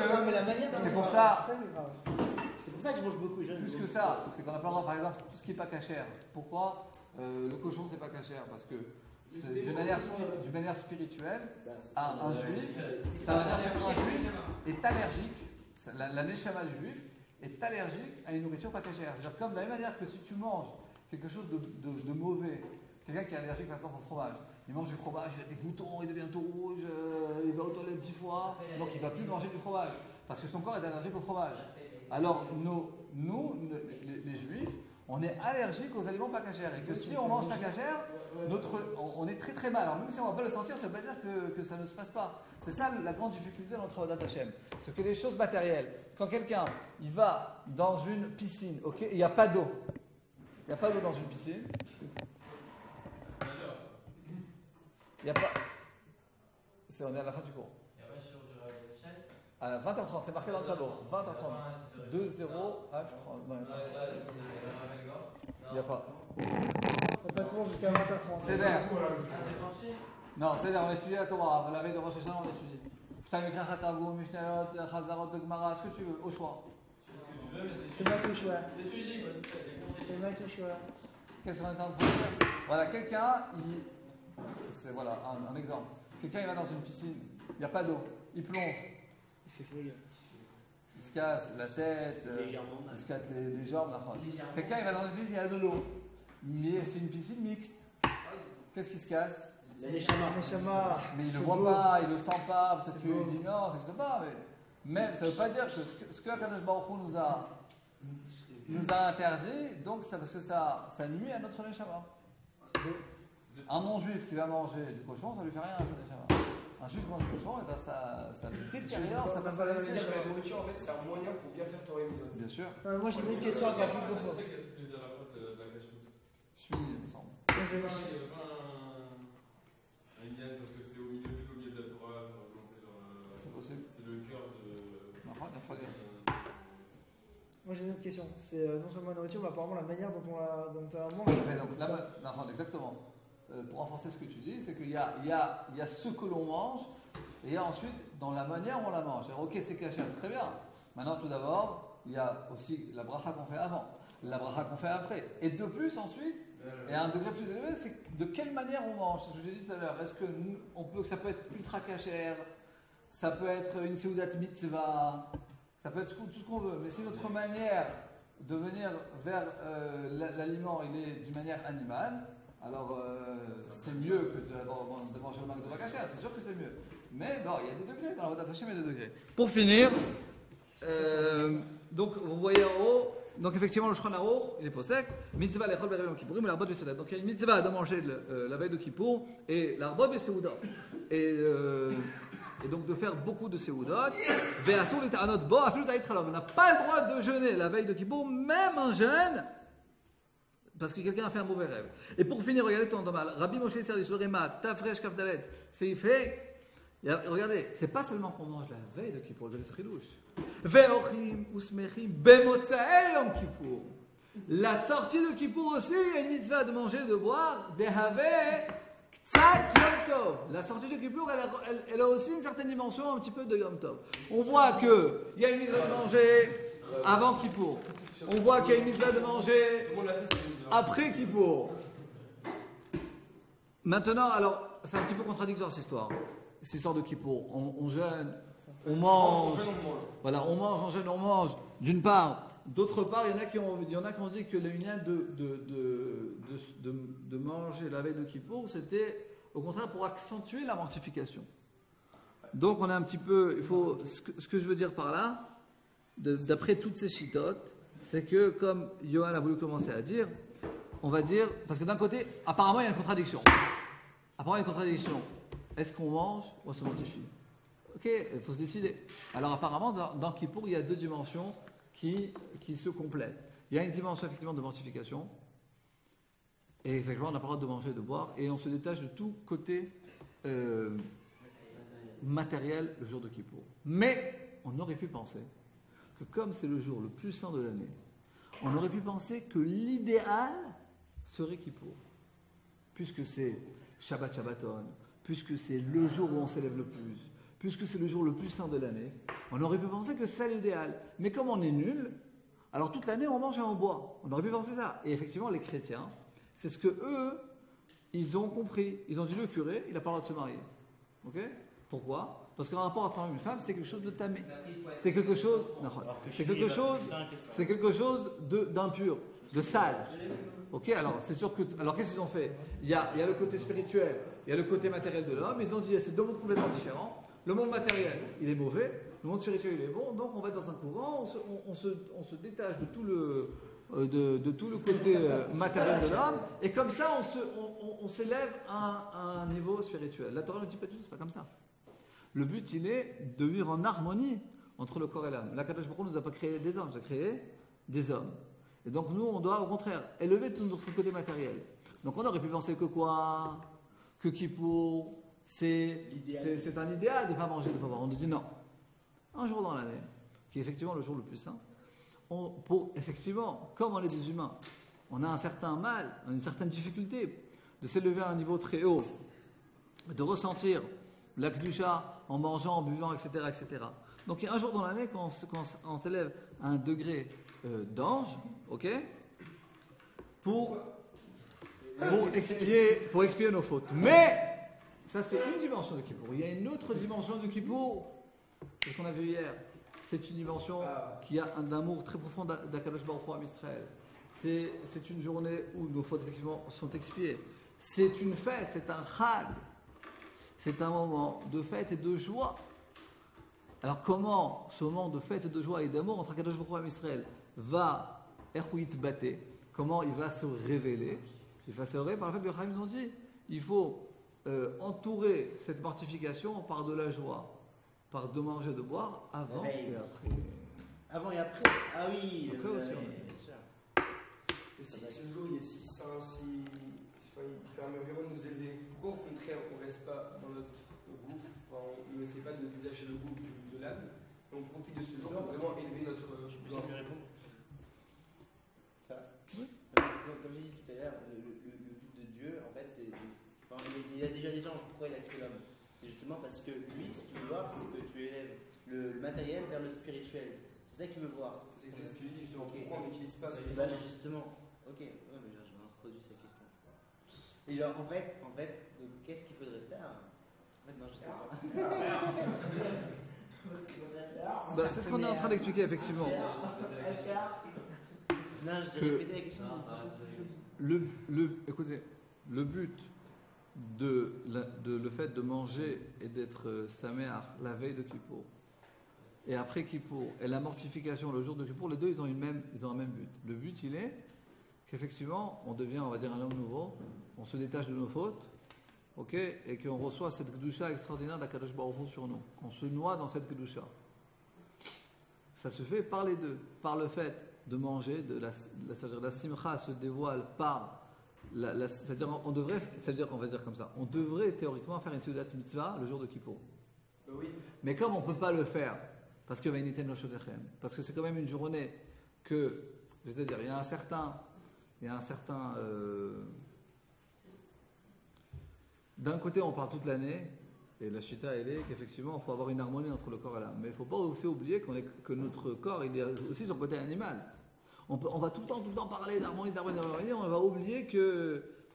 C'est pour ça que je mange beaucoup. Plus que ça, c'est qu'on a pas le droit, par exemple, tout ce qui n'est pas cachère. Pourquoi le cochon c'est pas cachère? Parce que d'une manière spirituelle, un juif, ça veut dire qu'un juif est allergique, la neshama du juif est allergique à une nourriture pas cachère. C'est-à-dire comme de la même manière que si tu manges quelque chose de mauvais, quelqu'un qui est allergique par exemple au fromage, il mange du fromage, il a des boutons, il devient tout rouge, il va aux toilettes 10 fois, donc il ne va plus manger du fromage, parce que son corps est allergique au fromage. Alors nous les juifs, on est allergique aux aliments pas cachères, et que si on mange pas cachère, on est très très mal. Alors même si on ne va pas le sentir, ça ne veut pas dire que ça ne se passe pas. C'est ça la grande difficulté dans notre Avodat Hashem. C'est que les choses matérielles, quand quelqu'un il va dans une piscine, ok, il n'y a pas d'eau. Il n'y a pas d'eau dans une piscine. Il n'y a pas. On est à la fin du cours. À 20h30, c'est marqué dans le tableau. 20h30. 2-0 H30. Il n'y a pas. On pas de cours jusqu'à 20h30. C'est vert. Non, c'est vert, on étudie la Torah. La veille de Rosh Hashanah, on étudie. Shtaim Mikra Chatagou, Mishnayot, Chazarot de Gemara, ce que tu veux, au choix. C'est mal tout choix. C'est mal tout choix. Qu'est-ce qu'on est en train de faire? Voilà, quelqu'un, c'est voilà, un exemple. Quelqu'un, il va dans une piscine, il n'y a pas d'eau, il plonge. Il se casse la tête, il se casse les jambes. Quelqu'un, il va dans une piscine, il y a de l'eau. Mais c'est une piscine mixte. Qu'est-ce qui se casse? La neshama. Mais il ne le voit pas, il ne le sent pas, peut-être qu'il dit non, ça n'existe pas. Mais ça ne veut pas dire que ce que Akadosh Baruch Hu nous a interdit, donc c'est parce que ça nuit à notre neshama. Un non-juif qui va manger du cochon, ça ne lui fait rien à sa neshama. Un juif qui mange du cochon, et ben ça le détériore, ça passe pas la C'est-à-dire que la nourriture, en fait, c'est un moyen pour bien faire ton épisode. Bien sûr. Moi j'ai une question encore plus profonde. Il me semble. Il y avait pas un lien parce que c'était au milieu de la Torah, ça représentait genre. C'est possible. C'est le cœur de. Moi j'ai une autre question. C'est non seulement la nourriture, mais apparemment la manière dont on la mange. Exactement. Pour renforcer ce que tu dis, c'est qu'il y a ce que l'on mange, et il y a ensuite dans la manière où on la mange. Alors, ok, c'est caché, c'est très bien. Maintenant, tout d'abord, il y a aussi la bracha qu'on fait avant, la bracha qu'on fait après. Et de plus, ensuite, et à un degré plus élevé, c'est de quelle manière on mange. C'est ce que j'ai dit tout à l'heure. Est-ce que ça peut être ultra cachère, ça peut être une seudat mitzvah, ça peut être tout ce qu'on veut. Mais si notre manière de venir vers l'aliment, il est d'une manière animale, alors c'est mieux que de manger au McDo cachère, c'est sûr que c'est mieux. Mais bon, il y a des degrés, dans la Avodat Hashem, il y a des degrés. Pour finir, donc vous voyez en haut, donc effectivement le Shulchan Aruch, il est possèque, mitzvah l'echol be'erev Yom Kippourim et l'arbot be'seudat. Donc il y a une mitzvah de manger la veille de Kippour et l'arbot be'seudat. Et donc de faire beaucoup de seudot. Ve'asur l'ita'anot bo afilu ta'it chalom. On n'a pas le droit de jeûner la veille de Kippour, même un jeûne, parce que quelqu'un a fait un mauvais rêve. Et pour finir, regardez ton mal. Rabbi Moshe Serdi Shorema, Tafresh Kafdalet, c'est fait. Regardez, c'est pas seulement qu'on mange la veille de Kippour, regardez ce chidouche. Ve'ochim usmechim bemotzae Yom Kippour. La sortie de Kippour aussi, il y a une mitzvah de manger, de boire, dehave ktsat Yom Tov. La sortie de Kippour, elle a aussi une certaine dimension, un petit peu de Yom Tov. On voit qu'il y a une mitzvah de manger avant Kippour. On voit qu'il y a une mitzvah de manger après Kippour. Maintenant, alors, c'est un petit peu contradictoire cette histoire de Kippour. On jeûne, on mange. Voilà, on mange, on jeûne, on mange. D'une part. D'autre part, il y en a qui ont dit que le lien de manger la veille de Kippour, c'était au contraire pour accentuer la mortification. Donc on est un petit peu, ce que je veux dire par là, d'après toutes ces chitotes, c'est que comme Johan a voulu commencer à dire, on va dire, parce que d'un côté, apparemment il y a une contradiction. Après une contradiction, est-ce qu'on mange ou on se mortifie? Ok, il faut se décider. Alors apparemment, dans Kippour, il y a deux dimensions qui se complètent. Il y a une dimension effectivement de mortification, et effectivement on n'a pas le droit de manger et de boire, et on se détache de tout côté matériel le jour de Kippour. Mais on aurait pu penser que comme c'est le jour le plus saint de l'année, on aurait pu penser que l'idéal serait Kippour. Puisque c'est Shabbat Shabbaton, puisque c'est le jour où on s'élève le plus, puisque c'est le jour le plus saint de l'année, on aurait pu penser que c'est l'idéal. Mais comme on est nul, alors toute l'année on mange et on boit. On aurait pu penser ça. Et effectivement, les chrétiens, c'est ce que eux, ils ont compris. Ils ont dit le curé, il n'a pas le droit de se marier. Ok? Pourquoi? Parce qu'un rapport entre un homme et une femme, c'est quelque chose de tamé. C'est quelque chose, c'est quelque chose d'impur, de sale. Ok, alors c'est sûr que. Alors qu'est-ce qu'ils ont fait? Il y a le côté spirituel, il y a le côté matériel de l'homme. Ils ont dit c'est deux mondes complètement différents. Le monde matériel, il est mauvais. Le monde spirituel, il est bon. Donc on va être dans un courant. On se détache de tout le côté matériel de l'homme. Et comme ça, on s'élève à un niveau spirituel. La Torah ne dit pas du tout, c'est pas comme ça. Le but, il est de vivre en harmonie entre le corps et l'âme. La Kadosh Baruch Hu ne nous a pas créé des anges, il a créé des hommes. Et donc nous, on doit au contraire élever tout notre côté matériel. Donc on aurait pu penser que quoi? Que Kippour, c'est un idéal de ne pas manger, de ne pas boire. On nous dit non. Un jour dans l'année, qui est effectivement le jour le plus saint, effectivement, comme on est des humains, on a un certain mal, une certaine difficulté de s'élever à un niveau très haut, de ressentir la Kedusha en mangeant, en buvant, etc., etc. Donc il y a un jour dans l'année quand on s'élève à un degré d'ange, ok, pour expier nos fautes. Mais ça c'est une dimension de Kippour. Il y a une autre dimension de Kippour, c'est ce qu'on a vu hier. C'est une dimension qui a un amour très profond d'Akadosh Baruch Hu à Israël. C'est une journée où nos fautes effectivement sont expiées. C'est une fête, c'est un chag. C'est un moment de fête et de joie. Alors comment ce moment de fête et de joie et d'amour entre Akadosh Baruch Hu et Israël va battre? Comment il va se révéler? Il va se révéler par le fait que les Chachamim ont dit il faut entourer cette mortification par de la joie, par de manger, de boire avant et après. Avant et après? Ah oui, après aussi. Bien sûr. Et si ce jour il est si saint, il permet vraiment de nous élever, pourquoi au contraire on ne reste pas dans notre gouffre, on n'essaie pas de détacher le gouffre de l'âme, et on profite de ce jour pour vraiment élever notre. Je peux lui répondre? Ça? Oui. Comme j'ai dit tout à l'heure, le but de Dieu, en fait, il y a déjà des gens, pourquoi il a créé l'homme? C'est justement parce que lui, ce qu'il veut voir, c'est que tu élèves le matériel vers le spirituel. C'est ça qu'il veut voir. C'est ce qu'il dit justement. Okay. Pourquoi on n'utilise pas ce justement. Ok, ouais, mais je introduis sa question. Et genre, en fait, donc, qu'est-ce qu'il faudrait faire? En fait, non, je sais pas. C'est ce qu'on est en train d'expliquer, effectivement. Non, j'ai répété la question. Écoutez, le but le fait de manger et d'être saméach la veille de Kippour et après Kippour et la mortification le jour de Kippour, les deux ils ont un même but. Le but il est qu'effectivement on devient, on va dire, un homme nouveau, on se détache de nos fautes, ok, et qu'on reçoit cette kedusha extraordinaire d'Akadosh Baruch Hu sur nous, qu'on se noie dans cette kedusha. Ça se fait par les deux, par le fait de manger, c'est-à-dire la simcha se dévoile par c'est-à-dire on va dire comme ça, on devrait théoriquement faire une seudat mitzvah le jour de Kippour. Oui. Mais comme on ne peut pas le faire, parce que parce que c'est quand même une journée que, c'est-à-dire il y a un certain d'un côté on parle toute l'année, et la chita elle est qu'effectivement il faut avoir une harmonie entre le corps et l'âme, mais il ne faut pas aussi oublier que notre corps il est aussi son côté animal. On va tout le temps parler d'harmonie, on va oublier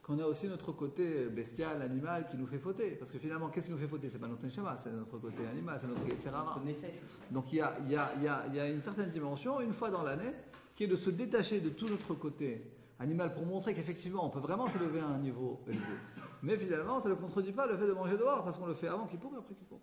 qu'on a aussi notre côté bestial, animal qui nous fait fauter. Parce que finalement, qu'est-ce qui nous fait fauter? C'est pas notre neshama, c'est notre côté animal, c'est notre yetzerara. Donc il y a une certaine dimension, une fois dans l'année, qui est de se détacher de tout notre côté animal pour montrer qu'effectivement on peut vraiment s'élever à un niveau élevé. Mais finalement, ça ne contredit pas le fait de manger dehors, parce qu'on le fait avant Kippour et après Kippour.